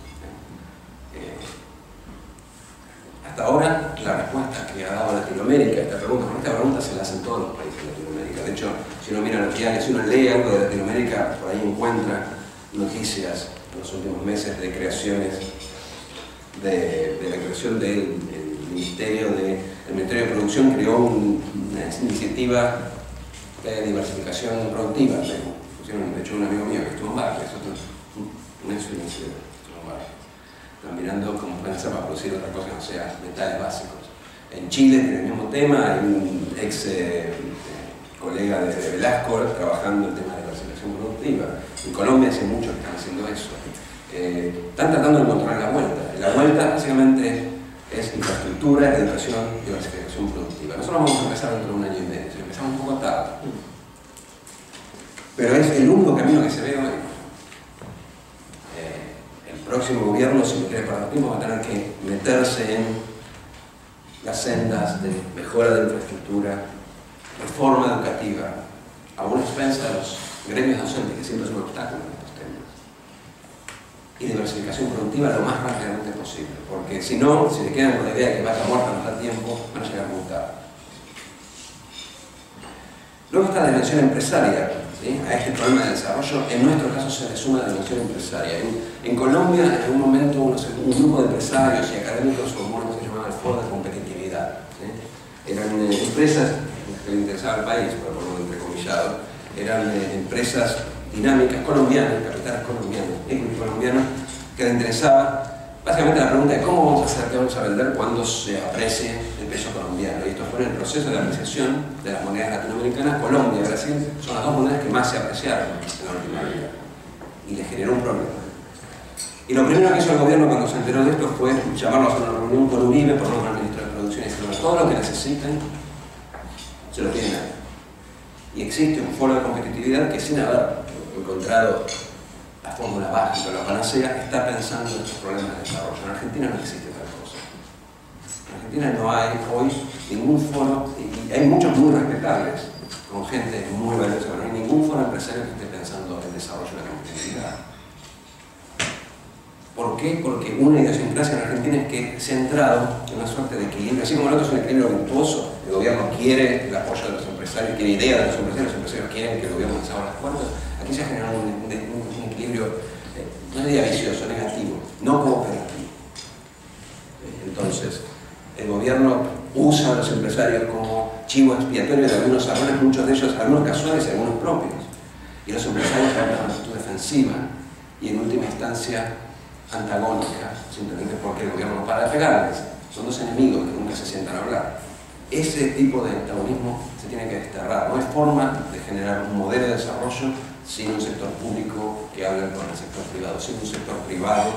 Hasta ahora, la respuesta que ha dado Latinoamérica a esta pregunta se la hacen todos los países de Latinoamérica. De hecho, si uno mira los diarios, si uno lee algo de Latinoamérica, por ahí encuentra noticias en los últimos meses de creaciones, de la creación del Ministerio de Producción creó una iniciativa de diversificación productiva. De hecho, un amigo mío que estuvo en Barclays, un ex financiero, estuvo en Barclays. Están mirando cómo pueden hacer para producir otra cosa que no sea metales básicos. En Chile tiene el mismo tema, hay un ex colega de Velasco trabajando en el tema de diversificación productiva. En Colombia hace mucho que están haciendo eso. Están tratando de encontrar la vuelta. La vuelta básicamente es infraestructura, educación y diversificación productiva. Nosotros vamos a empezar dentro de un año y medio, si empezamos un poco tarde. Pero es el único camino que se ve hoy. El próximo gobierno, si lo quiere para los tiempos, va a tener que meterse en las sendas de mejora de infraestructura, reforma educativa, a una expensa de los gremios docentes, que siempre es un obstáculo en estos temas. Y diversificación productiva lo más rápidamente posible, porque si no, si se quedan con la idea de que vaca muerta no da tiempo, van a llegar muy tarde. Luego está la dimensión empresaria, ¿sí? A este problema de desarrollo, en nuestro caso se le suma la dimensión empresaria. En Colombia, en algún momento, un grupo de empresarios y académicos formó lo que se llamaba el Foro de Competitividad, ¿sí? Eran empresas que le interesaba al país, por ponerlo entrecomillado, eran empresas dinámicas colombianas, capitales colombianos, equity colombianos, que le interesaba básicamente la pregunta de cómo vamos a hacer, qué vamos a vender cuando se aprecie el peso colombiano. Y esto fue en el proceso de apreciación de las monedas latinoamericanas. Colombia y Brasil son las dos monedas que más se apreciaron en la última década. Y les generó un problema. Y lo primero que hizo el gobierno cuando se enteró de esto fue llamarlos a una reunión con Uribe, por otro ministro de Producción, y decirles todo lo que necesiten se lo tienen ahí. Y existe un foro de competitividad que, sin haber encontrado la fórmula básica, la panacea, está pensando en estos problemas de desarrollo. En Argentina no existe tal cosa. En Argentina no hay hoy ningún foro, y hay muchos muy respetables, con gente muy valiosa, pero no hay ningún foro empresario que esté pensando en el desarrollo de la competitividad. ¿Por qué? Porque una idiosincrasia en Argentina es que se ha entrado en una suerte de equilibrio. Así como el otro es un equilibrio virtuoso, el gobierno quiere el apoyo de los empresarios, quiere ideas de los empresarios quieren que el gobierno les abra las puertas. Aquí se ha generado un equilibrio, no diría vicioso, negativo, no cooperativo. Entonces, el gobierno usa a los empresarios como chivo expiatorio de algunos errores, muchos de ellos, algunos casuales y algunos propios. Y los empresarios adoptan una actitud defensiva y en última instancia antagónica, simplemente porque el gobierno no para de pegarles. Son dos enemigos que nunca se sientan a hablar. Ese tipo de antagonismo se tiene que desterrar. No hay forma de generar un modelo de desarrollo sin un sector público que hable con el sector privado, sin un sector privado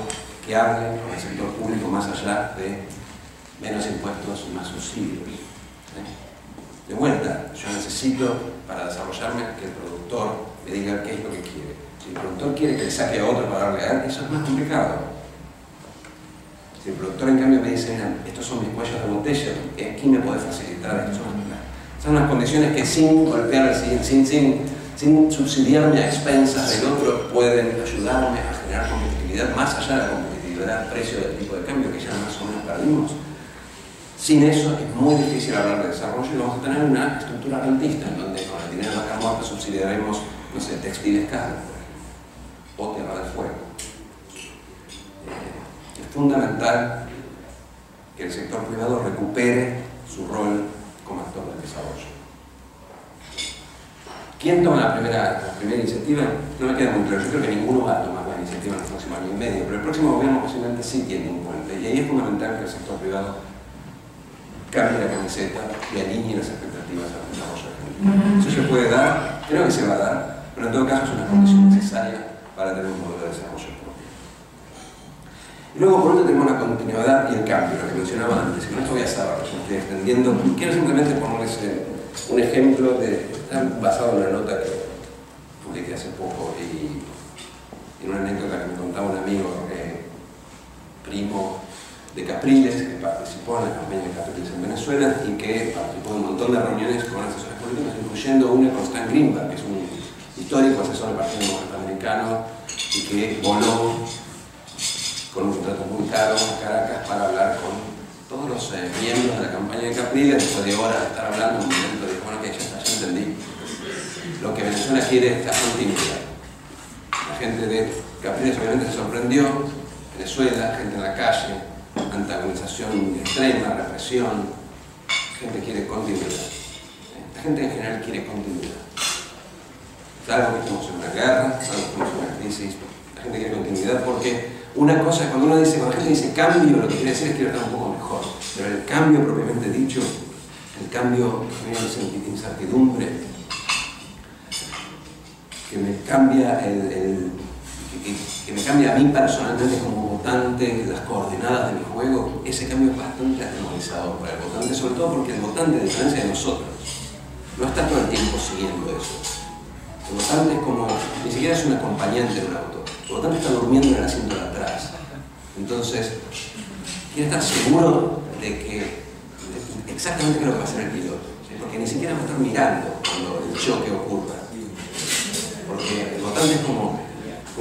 que hable con el sector público más allá de menos impuestos y más subsidios. De vuelta, yo necesito para desarrollarme que el productor me diga qué es lo que quiere. Si el productor quiere que le saque a otro para darle a él, eso es más complicado. Si el productor en cambio me dice, estos son mis cuellos de botella, ¿quién me puede facilitar? Son unas condiciones que sin golpear, sin subsidiarme a expensas del otro, pueden ayudarme a generar competitividad más allá de la competitividad precio del tipo de cambio que ya más o menos perdimos. Sin eso es muy difícil hablar de desarrollo y vamos a tener una estructura rentista en donde con el dinero de la muerta subsidiaremos, no sé, textiles caros o Tierra del Fuego. Es fundamental que el sector privado recupere su rol como actor del desarrollo. ¿Quién toma la primera iniciativa? No me queda muy claro. Yo creo que ninguno va a tomar la iniciativa. iniciativa en el próximo año y medio, pero el próximo gobierno posiblemente sí tiene un puente, y ahí es fundamental que el sector privado cambie la camiseta y alinee las expectativas al desarrollo argentino. Eso se puede dar, creo que se va a dar, pero en todo caso es una condición necesaria para tener un modelo de desarrollo propio. Y luego, por otro, tenemos la continuidad y el cambio, lo que mencionaba antes, y con esto voy a cerrar, me estoy extendiendo. Quiero simplemente ponerles un ejemplo basado en una nota que publiqué hace poco y en una anécdota que me contaba un amigo primo de Capriles, que participó en la campaña de Capriles en Venezuela y que participó en un montón de reuniones con asesores políticos, incluyendo una con Stan Greenberg, que es un histórico asesor del Partido Demócrata Americano y que voló con un contrato muy caro a Caracas para hablar con todos los miembros de la campaña de Capriles. Después de horas de estar hablando, un momento dijo, bueno, que ya entendí. Lo que Venezuela quiere es la continuidad. La gente de Capriles obviamente se sorprendió. Venezuela, gente en la calle, antagonización extrema, represión. La gente quiere continuidad. La gente en general quiere continuidad. Salvo que estamos en una guerra, salvo que estamos en una crisis. La gente quiere continuidad porque una cosa, cuando la gente dice cambio, lo que quiere decir es que quiero estar un poco mejor. Pero el cambio propiamente dicho, el cambio que genera incertidumbre, que me cambia que me cambia a mí personalmente como votante las coordenadas de mi juego, ese cambio es bastante atemorizador para el votante, sobre todo porque el votante, a diferencia de nosotros, no está todo el tiempo siguiendo eso. El votante es como, ni siquiera es un acompañante de un auto, el votante está durmiendo en el asiento de atrás. Entonces, quiere estar seguro de exactamente qué es lo que va a hacer el piloto, ¿sí? Porque ni siquiera va a estar mirando cuando el choque ocurra. Porque el votante es como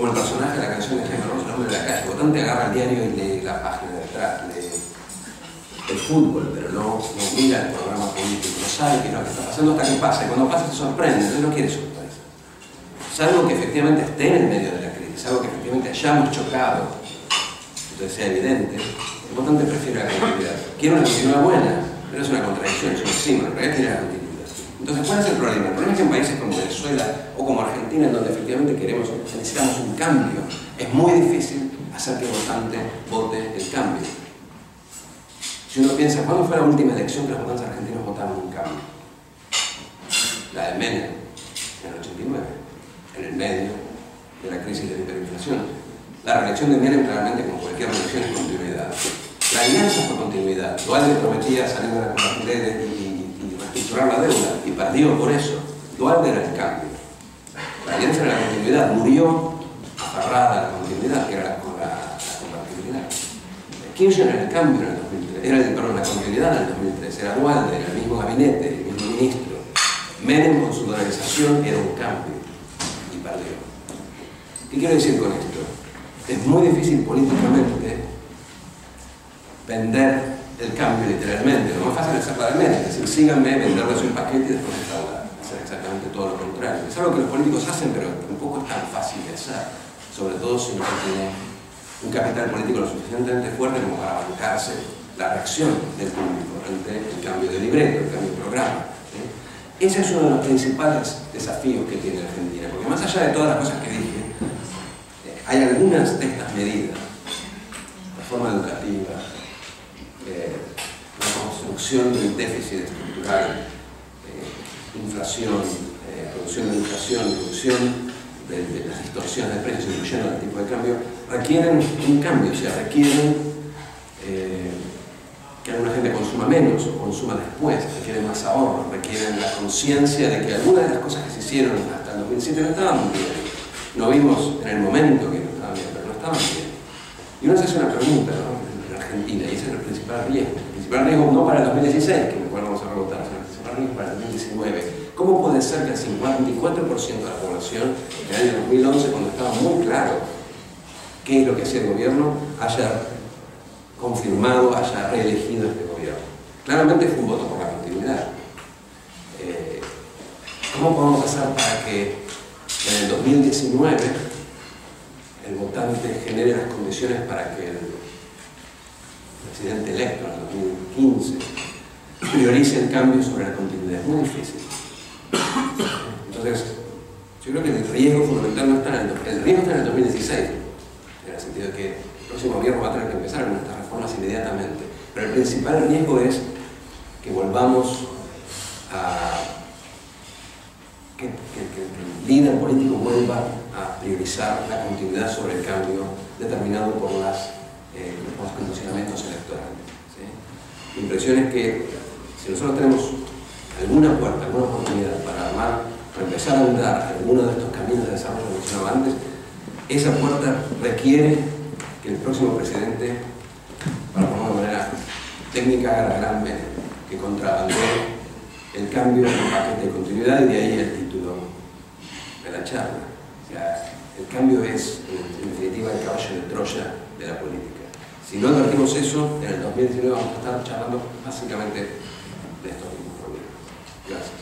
el personaje de la canción de Jaime Ross, El hombre de la calle. El votante agarra el diario y lee la página de atrás, lee el fútbol, pero no mira el programa político, no sabe qué es lo que está pasando hasta que pasa, y cuando pasa se sorprende, entonces no quiere sorpresa. Salvo que efectivamente esté en el medio de la crisis, salvo que efectivamente hayamos chocado, entonces sea evidente, el votante prefiere la continuidad. Quiere una continuidad buena, pero es una contradicción, es un símbolo, en realidad quiere la continuidad. Entonces, ¿cuál es el problema? El problema es que en países como Venezuela o como Argentina, en donde efectivamente necesitamos un cambio, es muy difícil hacer que el votante vote el cambio. Si uno piensa, ¿cuándo fue la última elección que los votantes argentinos votaron un cambio? La de Menem, en el 89, en el medio de la crisis de la hiperinflación. La reelección de Menem, claramente, como cualquier reelección, es continuidad. La alianza fue continuidad. Dualde prometía salir de la Copartida y reestructurar la deuda, y perdió por eso. Dualde era el cambio. La alianza era la continuidad, murió aferrada a la continuidad, que era la compatibilidad. Kirchner era el cambio en el 2003, la continuidad en el 2003, era Dualde, era el mismo gabinete, el mismo ministro. Menem con su dolarización era un cambio, y perdió. ¿Qué quiero decir con esto? Es muy difícil políticamente vender el cambio literalmente. Lo más fácil es hacerla de mente, es decir, síganme, venderles un paquete y después hacer exactamente todo lo contrario. Es algo que los políticos hacen, pero tampoco es tan fácil de hacer, sobre todo si no tiene un capital político lo suficientemente fuerte como para bancarse la reacción del público ante el cambio de libreto, el cambio de programa. Ese es uno de los principales desafíos que tiene Argentina, porque más allá de todas las cosas que dije, hay algunas de estas medidas, reforma educativa, la construcción del déficit estructural, inflación, reducción de inflación, reducción de las distorsiones de precios, incluyendo el tipo de cambio, requieren un cambio, o sea, requieren que alguna gente consuma menos o consuma después, requieren más ahorro, requieren la conciencia de que algunas de las cosas que se hicieron hasta el 2007 no estaban muy bien. No vimos en el momento que no estaban bien, pero no estaban bien. Y uno se hace una pregunta, ¿no? En Argentina, y ese es el principal riesgo. El principal riesgo no para el 2016, que igual vamos a rebotar, sino el principal riesgo para el 2019. ¿Cómo puede ser que el 54% de la población en el año 2011, cuando estaba muy claro qué es lo que hacía el gobierno, haya confirmado, haya reelegido este gobierno? Claramente fue un voto por la continuidad. ¿Cómo podemos hacer para que en el 2019 el votante genere las condiciones para que el presidente electo en el 2015 priorice el cambio sobre la continuidad? Es muy difícil. Entonces, yo creo que el riesgo fundamental no está en el riesgo está en el 2016. que el próximo gobierno va a tener que empezar con estas reformas inmediatamente. Pero el principal riesgo es que volvamos a que el líder político vuelva a priorizar la continuidad sobre el cambio determinado por los condicionamientos electorales. ¿Sí? Mi impresión es que si nosotros tenemos alguna puerta, alguna oportunidad para empezar a andar alguno de estos caminos de desarrollo que mencionaba antes, esa puerta requiere que el próximo presidente, para ponerlo de manera técnica, haga la gran vena, que contrabandee el cambio en un paquete de continuidad, y de ahí el título de la charla. O sea, el cambio es, en definitiva, el caballo de Troya de la política. Si no advertimos eso, en el 2019 vamos a estar charlando básicamente de estos mismos problemas. Gracias.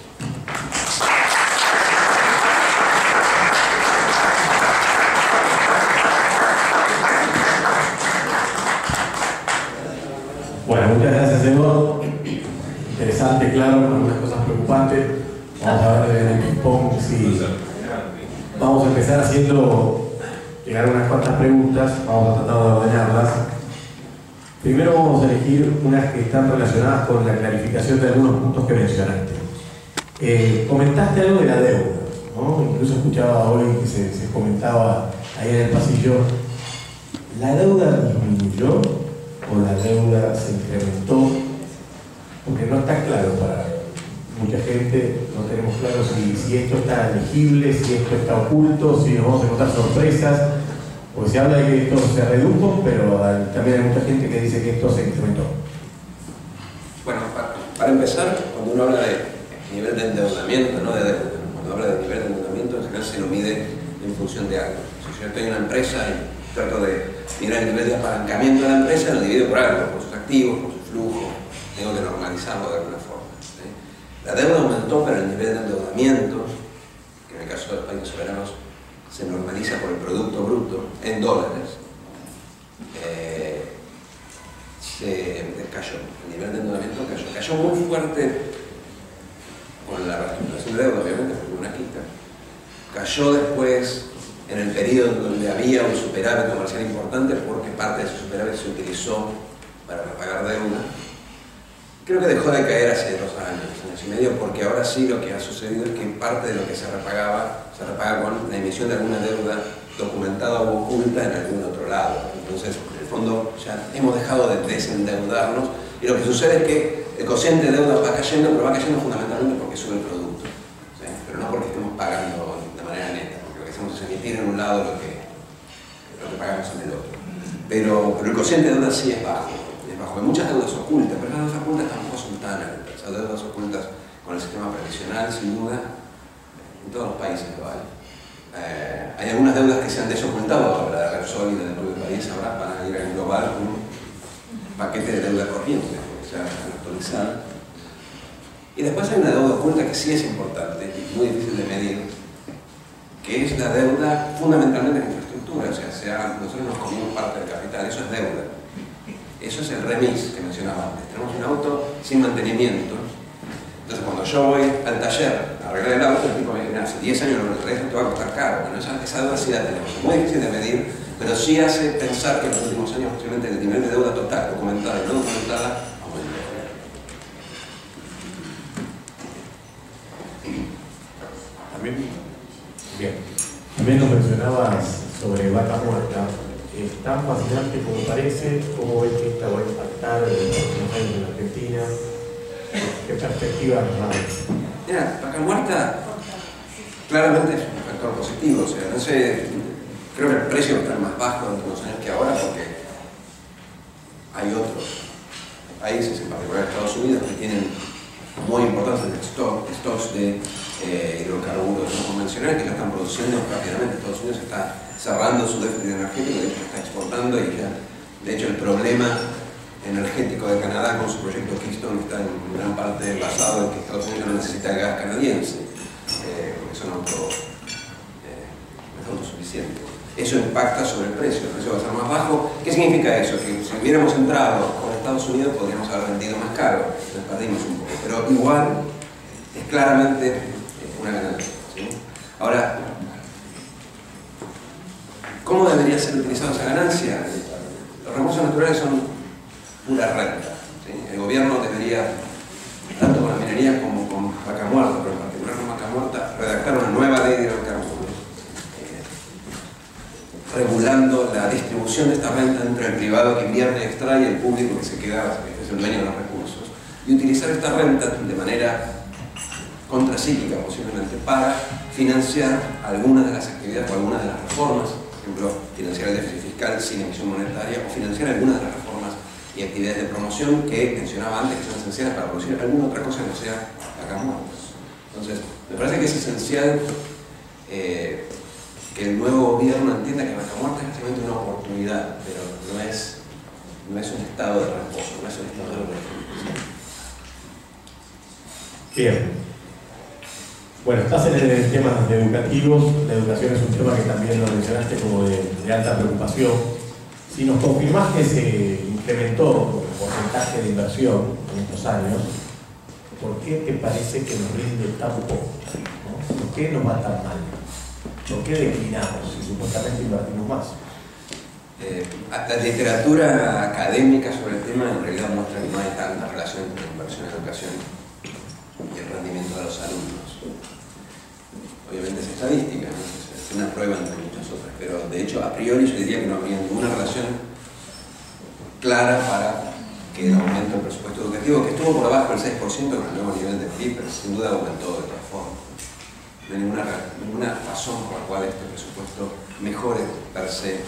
Bueno, muchas gracias, Eduardo. Interesante, claro, con algunas cosas preocupantes. Vamos a ver en el ping-pong si vamos a empezar haciendo llegar unas cuantas preguntas. Vamos a tratar de ordenarlas. Primero vamos a elegir unas que están relacionadas con la clarificación de algunos puntos que mencionaste. Comentaste algo de la deuda, ¿no? Incluso escuchaba hoy que se comentaba ahí en el pasillo. ¿La deuda disminuyó o la deuda se incrementó? Porque no está claro para mucha gente, no tenemos claro si esto está legible, si esto está oculto, si nos vamos a encontrar sorpresas, porque se habla de que esto se redujo, pero también hay mucha gente que dice que esto se incrementó. Bueno, para empezar, cuando uno habla de nivel de endeudamiento, no de deuda, cuando habla de nivel de endeudamiento, en general se lo mide en función de algo. Si yo tengo una empresa y trato de mirar el nivel de apalancamiento de la empresa, lo divido por algo, por sus activos, por su flujo. Tengo que normalizarlo de alguna forma. ¿Sí? La deuda aumentó, pero el nivel de endeudamiento, que en el caso de los países soberanos se normaliza por el Producto Bruto en dólares, se cayó. El nivel de endeudamiento cayó muy fuerte con la reestructuración de deuda, obviamente, porque hubo una quita. Cayó después en el periodo donde había un superávit comercial importante, porque parte de ese superávit se utilizó para pagar deuda. Creo que dejó de caer hace 2 años y medio, porque ahora sí lo que ha sucedido es que parte de lo que se repaga con la emisión de alguna deuda documentada o oculta en algún otro lado. Entonces, en el fondo, ya hemos dejado de desendeudarnos, y lo que sucede es que el cociente de deuda va cayendo, pero va cayendo fundamentalmente porque sube el producto, ¿sí? Pero no porque estemos pagando de manera neta, porque lo que hacemos es emitir en un lado lo que pagamos en el otro. Pero el cociente de deuda sí es bajo. Hay muchas deudas ocultas, pero las deudas ocultas tampoco son tan altas. Las deudas ocultas con el sistema previsional, sin duda, en todos los países lo hay. Hay algunas deudas que se han desocultado ahora, la Repsol y la del propio país ahora van a ir a englobar un paquete de deuda corriente, que se van a actualizar. Y después hay una deuda oculta que sí es importante y muy difícil de medir, que es la deuda fundamentalmente en infraestructura. O sea, nosotros nos comimos parte del capital, eso es deuda. Eso es el remis que mencionaba antes. Tenemos un auto sin mantenimiento. Entonces, cuando yo voy al taller a arreglar el auto, el tipo me dice: hace 10 años no lo traes, te va a costar caro. Bueno, esa deuda sí la tenemos. Es muy difícil de medir, pero sí hace pensar que en los últimos años, posiblemente, el nivel de deuda total, documentada y no documentada, aumentó. También nos mencionabas sobre Vaca Muerta. Es tan fascinante como parece. ¿Cómo ves que esta va a impactar en los próximos años en Argentina? ¿Qué perspectiva nos da? Mira, Vaca Muerta claramente es un factor positivo. O sea, no sé, creo que el precio va a estar más bajo dentro de unos años que ahora, porque hay otros países, en particular Estados Unidos, que tienen muy importantes stocks de hidrocarburos no convencionales que ya están produciendo rápidamente. Estados Unidos está cerrando su déficit energético, de hecho está exportando, y ya, de hecho, el problema energético de Canadá con su proyecto Keystone está en gran parte basado en que Estados Unidos no necesita el gas canadiense, porque son autosuficientes. Eso impacta sobre el precio va a ser más bajo. ¿Qué significa eso? Que si hubiéramos entrado con Estados Unidos podríamos haber vendido más caro, nos perdimos un poco, pero igual es claramente una ganancia, ¿sí? Ahora, ¿Cómo debería ser utilizada esa ganancia? Los recursos naturales son pura renta, ¿sí? El gobierno debería, tanto con la minería como con Vaca Muerta, pero en particular con Vaca Muerta, redactar una nueva ley de hidrocarburos, regulando la distribución de esta renta entre el privado que invierte y extrae y el público que se queda, que es el dueño de los recursos, y utilizar esta renta de manera contracíclica posiblemente para financiar algunas de las actividades o algunas de las reformas, por ejemplo, financiar el déficit fiscal sin emisión monetaria o financiar algunas de las reformas y actividades de promoción que mencionaba antes que son esenciales para producir alguna otra cosa que no sea Vaca Muerta. Entonces, me parece que es esencial que el nuevo gobierno entienda que Vaca Muerta es básicamente una oportunidad, pero no es un estado de reposo, no es un estado de reposo. Bien. Bueno, estás en el tema educativos, la educación es un tema que también lo mencionaste como de alta preocupación. Si nos confirmás que se incrementó el porcentaje de inversión en estos años, ¿por qué te parece que nos rinde tan poco? ¿No? ¿Por qué nos va tan mal? ¿Por qué declinamos si supuestamente invertimos más? La literatura académica sobre el tema en realidad muestra que no hay tanta relación entre la inversión en educación y el rendimiento de los alumnos. Obviamente es estadística, ¿no? Es una prueba entre muchas otras, pero de hecho a priori yo diría que no habría ninguna relación clara para que el aumento del presupuesto educativo, que estuvo por debajo del 6% con el nuevo nivel de PIB, pero sin duda aumentó de todas formas. No hay ninguna razón por la cual este presupuesto mejore per se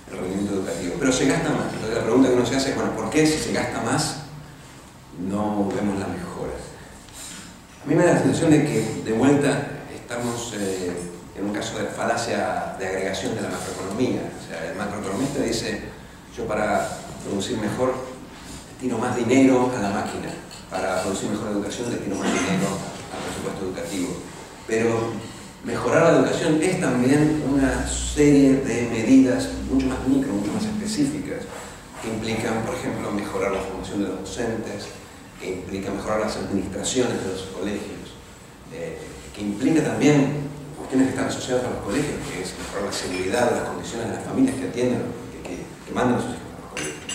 el rendimiento educativo, pero se gasta más. Entonces la pregunta que uno se hace es, bueno, ¿por qué si se gasta más no vemos la mejora? A mí me da la sensación de que, de vuelta, estamos en un caso de falacia de agregación de la macroeconomía. O sea, el macroeconomista dice, yo para producir mejor destino más dinero a la máquina, para producir mejor educación destino más dinero al presupuesto educativo. Pero mejorar la educación es también una serie de medidas mucho más micro, mucho más específicas, que implican, por ejemplo, mejorar la formación de los docentes, que implican mejorar las administraciones de los colegios, que implica también cuestiones que están asociadas a los colegios, que es mejorar la seguridad, las condiciones de las familias que atienden, que mandan a sus hijos a los colegios.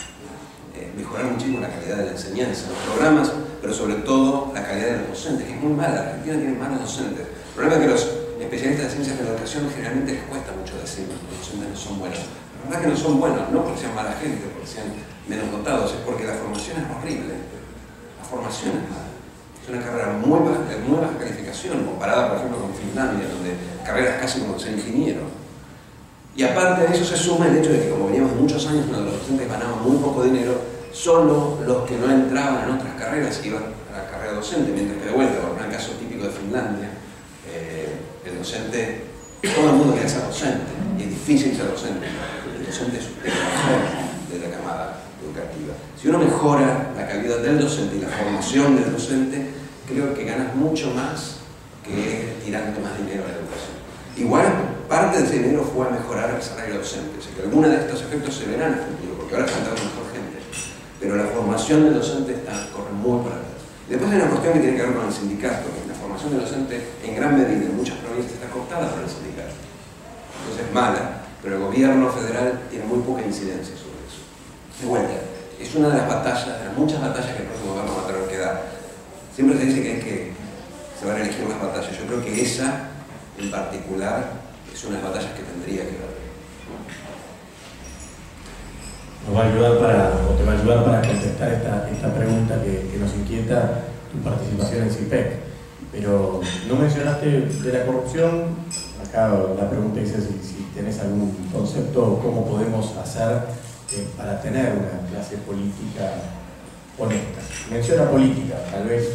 Mejorar muchísimo la calidad de la enseñanza, los programas, pero sobre todo la calidad de los docentes, que es muy mala. La Argentina tiene malos docentes. El problema es que los especialistas de ciencias de la educación generalmente les cuesta mucho decir que los docentes no son buenos. La verdad es que no son buenos, no porque sean mala gente, porque sean menos dotados, es porque la formación es horrible. La formación es mala. Es una carrera de muy baja calificación, comparada, por ejemplo, con Finlandia, donde carreras casi como ser ingeniero. Y aparte de eso se suma el hecho de que, como veníamos muchos años donde los docentes ganaban muy poco dinero, solo los que no entraban en otras carreras iban a la carrera docente, mientras que de vuelta, por ejemplo, el caso típico de Finlandia, el docente, todo el mundo quiere ser docente, y es difícil ser docente. El docente es el mejor de la camada educativa. Si uno mejora la calidad del docente y la formación del docente, creo que ganas mucho más que tirando más dinero a la educación. Igual, parte de ese dinero fue a mejorar el salario docente, o sea que algunos de estos efectos se verán en el futuro, porque ahora están dando mejor gente, pero la formación del docente corre muy para atrás. Después hay una cuestión que tiene que ver con el sindicato, que la formación del docente en gran medida en muchas provincias está cooptada por el sindicato. Entonces es mala, pero el gobierno federal tiene muy poca incidencia sobre eso. De vuelta, es una de las batallas, de las muchas batallas que el próximo gobierno va a tener que dar. Siempre se dice que se van a elegir las batallas. Yo creo que esa, en particular, es una de las batallas que tendría que dar. Nos va a ayudar te va a ayudar para contestar esta pregunta que nos inquieta, tu participación en CIPEC. Pero no mencionaste de la corrupción. Acá la pregunta dice si tenés algún concepto, cómo podemos hacer para tener una clase política honesta. Menciona política, tal vez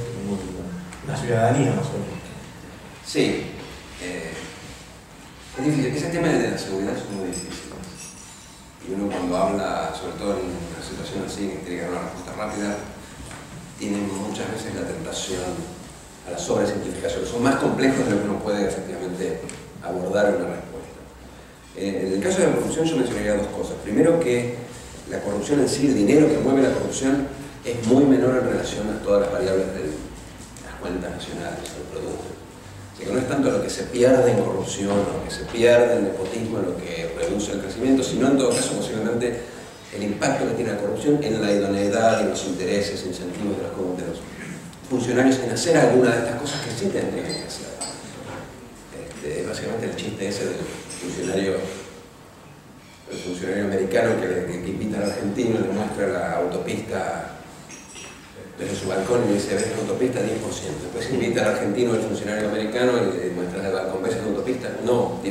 una ciudadanía más honesta. Sí, es difícil. Ese tema de la seguridad es muy difícil. Y uno cuando habla, sobre todo en una situación así, que tiene que dar una respuesta rápida, tiene muchas veces la tentación a la sobresimplificación. Son más complejos de lo que uno puede efectivamente abordar en una respuesta. En el caso de la corrupción yo mencionaría dos cosas. Primero, que la corrupción en sí, el dinero que mueve la corrupción, es muy menor en relación a todas las variables de las cuentas nacionales del producto. Así que no es tanto lo que se pierde en corrupción, lo que se pierde en nepotismo, lo que reduce el crecimiento, sino en todo caso posiblemente el impacto que tiene la corrupción en la idoneidad y los intereses e incentivos de los funcionarios en hacer alguna de estas cosas que sí tendrían que hacer. Básicamente el chiste ese del funcionario americano que invita al argentino y le muestra la autopista desde su balcón y le dice, ¿ves la autopista? 10%. Después invita al argentino, el funcionario americano, y le muestra el balcón, ¿ves la autopista? No, 10%.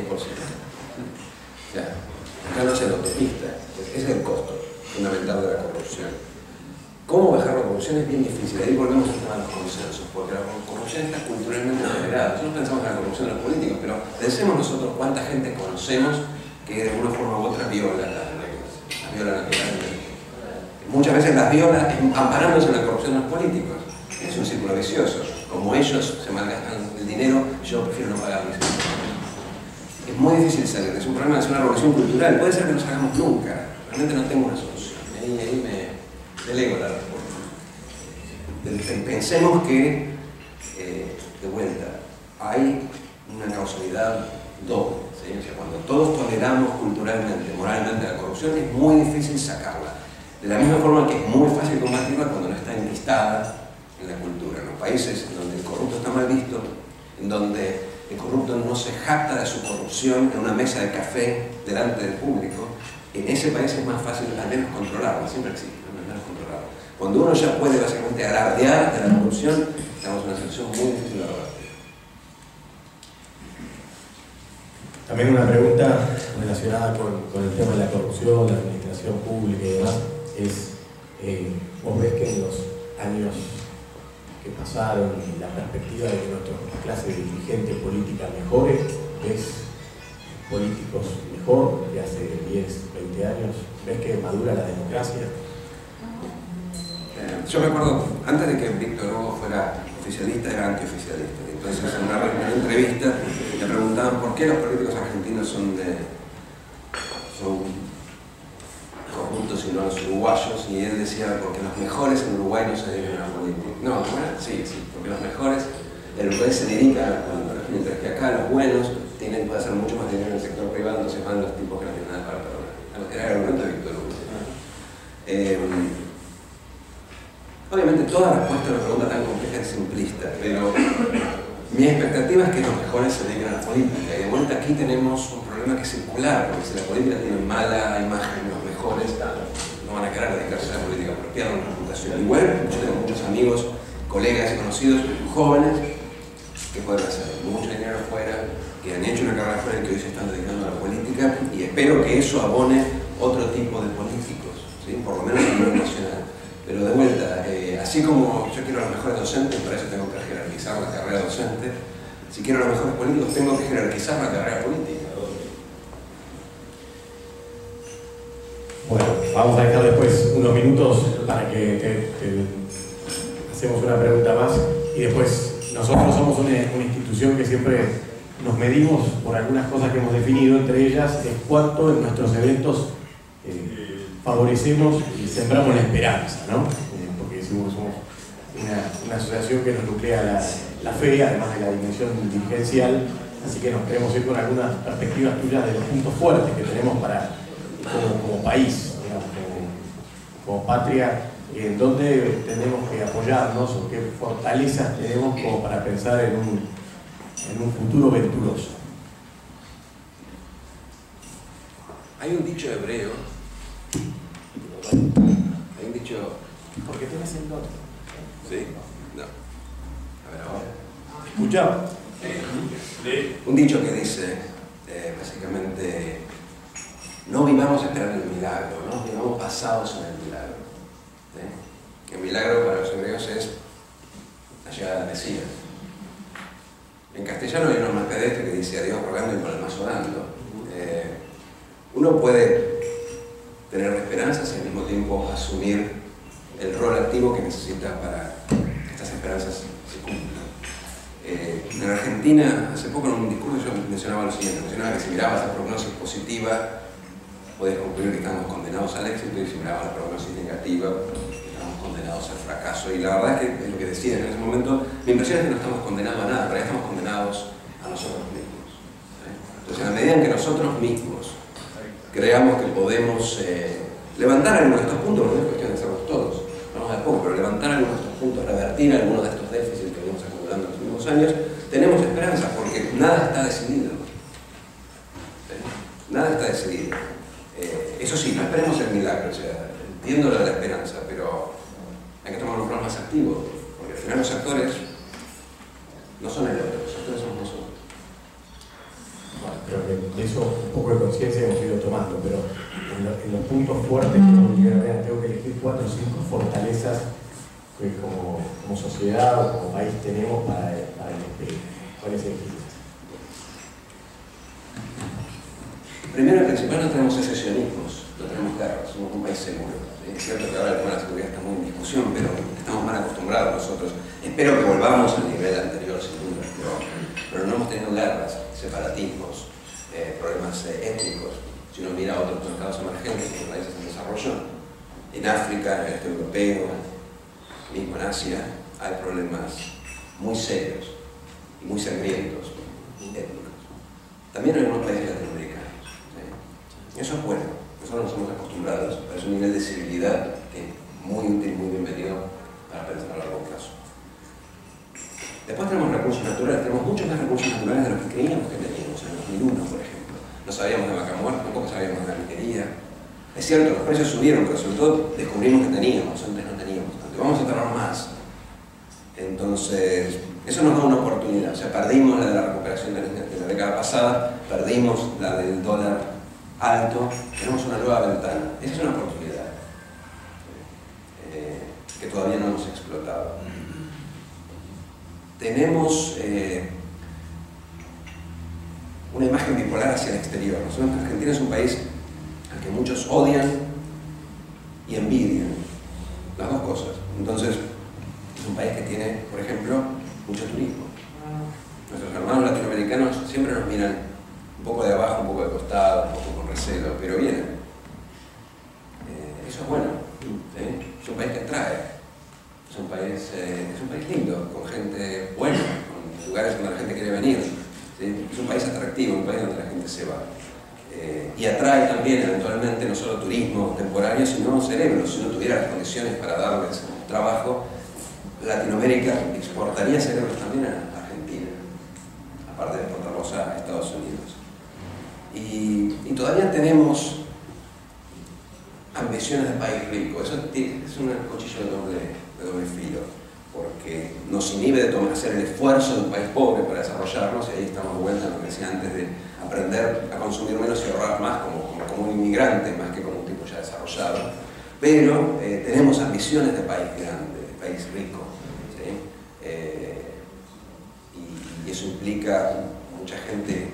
Ya, acá no hace la autopista. Ese es el costo fundamental de la corrupción. ¿Cómo bajar la corrupción? Es bien difícil. Ahí volvemos al tema de los consensos, porque la corrupción está culturalmente generada. Nosotros pensamos en la corrupción de los políticos, pero pensemos nosotros cuánta gente conocemos que de alguna forma u otra viola las reglas, las viola naturalmente. Muchas veces las viola amparándose en la corrupción de los políticos. Es un círculo vicioso. Como ellos se malgastan el dinero, yo prefiero no pagar mis impuestos. Es muy difícil salir. Es un problema, es una revolución cultural. Puede ser que no salgamos nunca. Realmente no tengo una solución. Ahí me delego la respuesta. Pensemos que, de vuelta, hay una causalidad doble. ¿Sí? O sea, cuando todos toleramos culturalmente, moralmente la corrupción, es muy difícil sacarla. De la misma forma que es muy fácil combatirla cuando no está enquistada en la cultura. En los países donde el corrupto está mal visto, en donde el corrupto no se jacta de su corrupción en una mesa de café delante del público, en ese país es más fácil al menos controlarla, siempre existe, al menos controlarla. Cuando uno ya puede básicamente alardear de la corrupción, estamos en una situación muy difícil de revertir. También una pregunta relacionada con el tema de la corrupción, la administración pública y demás, es, ¿vos ves que en los años que pasaron y la perspectiva de que nuestra clase dirigente política mejore, ves políticos mejor que hace 10, 20 años? ¿Ves que madura la democracia? Yo me acuerdo, antes de que Víctor Hugo fuera oficialista, era antioficialista. Entonces, en una entrevista le preguntaban por qué los políticos argentinos son corruptos y no los uruguayos, y él decía, porque los mejores en Uruguay no se dedican a la política. No, bueno, sí, porque los mejores en Uruguay se dedican a la política, mientras que acá los buenos pueden hacer mucho más dinero en el sector privado, entonces van los tipos que no tienen nada para perdonar. Era el argumento de Víctor Hugo. Obviamente toda respuesta a una pregunta tan compleja es simplista, pero mi expectativa es que los mejores se dediquen a la política. Y de vuelta aquí tenemos un problema que es circular, porque si la política tiene mala imagen, los mejores no van a querer dedicarse a la política, pero pierden reputación. Igual, yo tengo muchos amigos, colegas y conocidos jóvenes que pueden hacer mucho dinero afuera, que han hecho una carrera afuera y que hoy se están dedicando a la política, y espero que eso abone otro tipo de políticos, ¿sí? Por lo menos a nivel nacional. Pero de vuelta, así como yo quiero a los mejores docentes, para eso tengo que jerarquizar la carrera docente. Si quiero a los mejores políticos, tengo que jerarquizar la carrera política. Bueno, vamos a dejar después unos minutos para que hacemos una pregunta más, y después nosotros somos una institución que siempre nos medimos por algunas cosas que hemos definido, entre ellas es cuánto en nuestros eventos favorecemos y sembramos la esperanza, ¿no? Porque somos una asociación que nos nuclea la fe, además de la dimensión dirigencial, así que nos queremos ir con algunas perspectivas tuyas de los puntos fuertes que tenemos como país, digamos, como patria, en dónde tenemos que apoyarnos o qué fortalezas tenemos como para pensar en un futuro venturoso. Hay un dicho hebreo. Hay un dicho... ¿Por qué tenés el otro? ¿Sí? No. A ver, ahora. ¿Escuchá? Un dicho que dice, básicamente, no vivamos esperando el milagro, no vivamos basados en el milagro. ¿Sí? Que el milagro para los hebreos es la llegada del Mesías. En castellano hay una más pedestre que dice a Dios rogando y por el más orando. Uno puede tener esperanzas y al mismo tiempo asumir el rol activo que necesita para que estas esperanzas se cumplan. En Argentina, hace poco en un discurso yo mencionaba lo siguiente, mencionaba que si mirabas la prognosis positiva, podías concluir que estamos condenados al éxito, y si mirabas la prognosis negativa, estamos condenados condenados al fracaso. Y la verdad es que es lo que decía en ese momento, mi impresión es que no estamos condenados a nada, pero estamos condenados a nosotros mismos. Entonces, en la medida en que nosotros mismos creamos que podemos levantar algunos de estos puntos, no es cuestión de hacerlos todos, vamos a poco, pero levantar algunos de estos puntos, revertir algunos de estos déficits que venimos acumulando en los últimos años, tenemos esperanza, porque nada está decidido. Nada está decidido. Eso sí, no esperemos el milagro, o sea, entiendo lo de la esperanza, pero hay que tomar un rol más activo, porque al final los actores no son el otro, los actores somos nosotros. Bueno, creo que de eso un poco de conciencia hemos ido tomando, pero en los puntos fuertes, tengo que elegir 4 o 5 fortalezas que como sociedad o como país tenemos para el despegue. ¿Cuáles elegirías? Primero y principal, no tenemos secesionismos, no tenemos guerras, somos un país seguro. Es cierto que ahora el tema de la seguridad está muy en discusión, pero estamos mal acostumbrados nosotros. Espero que volvamos al nivel anterior, sin duda, pero no hemos tenido guerras, separatismos, problemas étnicos. Si uno mira a otros mercados emergentes, en países en desarrollo, en África, en el este europeo, mismo en Asia, hay problemas muy serios y muy sangrientos, étnicos. También en algunos países latinoamericanos. Eso es bueno, nosotros nos hemos acostumbrados, pero es un nivel de civilidad que es muy útil, muy bienvenido para pensar a largo plazo. Después tenemos recursos naturales, tenemos muchos más recursos naturales de los que creíamos que teníamos en el 2001, por ejemplo. No sabíamos de vaca muerta, tampoco sabíamos de la minería. Es cierto, los precios subieron, pero sobre todo descubrimos que teníamos, antes no teníamos tanto. Vamos a tener más. Entonces, eso nos da una oportunidad. O sea, perdimos la de la recuperación de la década pasada, perdimos la del dólar alto, tenemos una nueva ventana. Esa es una oportunidad que todavía no hemos explotado. Tenemos una imagen bipolar hacia el exterior. Nosotros, Argentina es un país al que muchos odian y envidian, las dos cosas. Entonces, es un país que tiene, por ejemplo, mucho turismo. Nuestros hermanos latinoamericanos siempre nos miran un poco de abajo, un poco de costado, un poco con recelo, pero vienen. Eso es bueno. Es un país que atrae. Es un país lindo, con gente buena, con lugares donde la gente quiere venir. ¿Sí? Es un país atractivo, un país donde la gente se va. Y atrae también eventualmente no solo turismo temporario, sino cerebros. Si no tuviera las condiciones para darles trabajo, Latinoamérica exportaría cerebros también a Argentina, aparte de exportarlos a Estados Unidos. Y todavía tenemos ambiciones de país rico. Eso es un cuchillo de doble filo, porque nos inhibe de hacer el esfuerzo de un país pobre para desarrollarnos, y ahí estamos de vuelta en lo que decía antes de aprender a consumir menos y ahorrar más como un inmigrante, más que como un tipo ya desarrollado. Pero tenemos ambiciones de país grande, de país rico. ¿Sí? Y eso implica mucha gente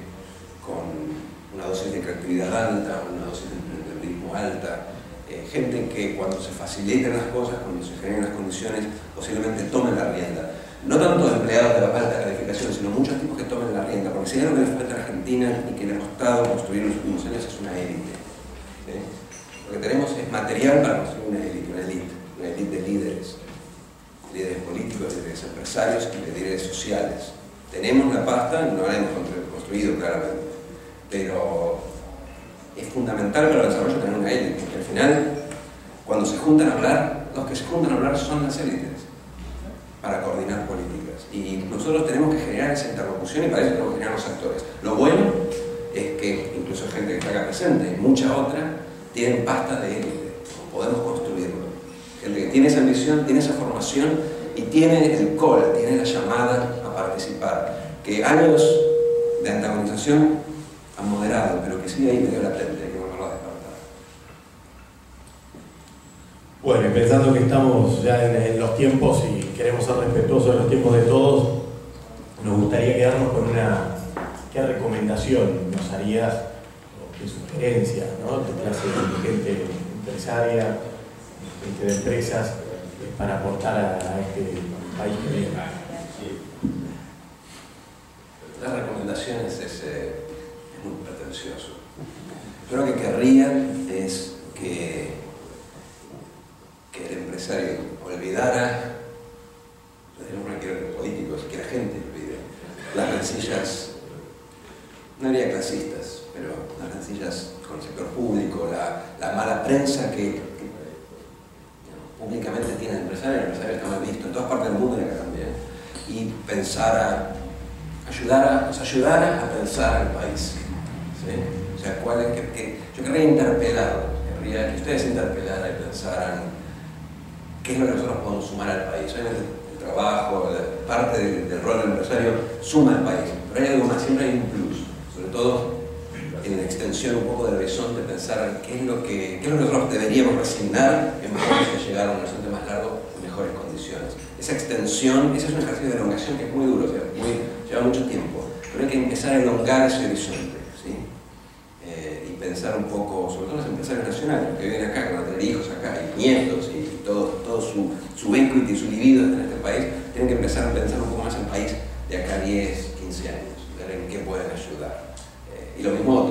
con una dosis de creatividad alta, una dosis de emprendedurismo alta, gente que cuando se faciliten las cosas, cuando se generen las condiciones, posiblemente tomen la rienda. No tanto de empleados de alta calificación, sino muchos tipos que tomen la rienda, porque si hay algo que le falta a Argentina y que le ha costado construir en los últimos años es una élite. ¿Sí? Lo que tenemos es material para construir una élite de líderes políticos, de líderes empresarios y de líderes sociales. Tenemos la pasta, no la hemos construido claramente, pero es fundamental para el desarrollo tener una élite, porque al final, cuando se juntan a hablar, los que se juntan a hablar son las élites, para coordinar políticas. Y nosotros tenemos que generar esa interlocución y para eso tenemos que generar los actores. Lo bueno es que incluso gente que está acá presente y mucha otra tienen pasta de élite, podemos construirlo. Gente que tiene esa ambición, tiene esa formación y tiene el call, tiene la llamada a participar, que años de antagonización han moderado, pero que sigue ahí medio latente, hay que volverlo a despertar. Bueno, y pensando que estamos ya en los tiempos y queremos ser respetuosos de los tiempos de todos, nos gustaría quedarnos con ¿qué recomendación nos harías, o qué sugerencia, ¿no? Tu clase de gente empresaria, gente de empresas, para aportar a este país que viene? Las recomendaciones es muy pretencioso. Yo lo que querría es que el empresario empresario olvidara, no quiero que los políticos, que la gente olvide las rencillas, no diría clasistas, pero las rencillas con el sector público, la mala prensa que públicamente tiene el empresario está mal visto en todas partes del mundo y acá también, y pensar nos ayudara a pensar el país, ¿sí? O sea, yo querría interpelar, querría que ustedes interpelaran y pensaran qué es lo que nosotros podemos sumar al país. Obviamente el trabajo, parte del rol del empresario suma al país, pero hay algo más, siempre hay un plus, sobre todo en la extensión un poco del horizonte, pensar qué es lo que nosotros deberíamos resignar en vez de llegar a un horizonte más largo en mejores condiciones. Esa extensión, ese es un ejercicio de elongación que es muy duro, o sea, lleva mucho tiempo, pero hay que empezar a elongar ese horizonte, ¿sí? Y pensar un poco, sobre todo los empresarios nacionales, que viven acá, que van a tener hijos acá, y nietos, y todo su equity, su libido en este país, tienen que empezar a pensar un poco más en el país de acá a 10, 15 años, ver en qué pueden ayudar. Y lo mismo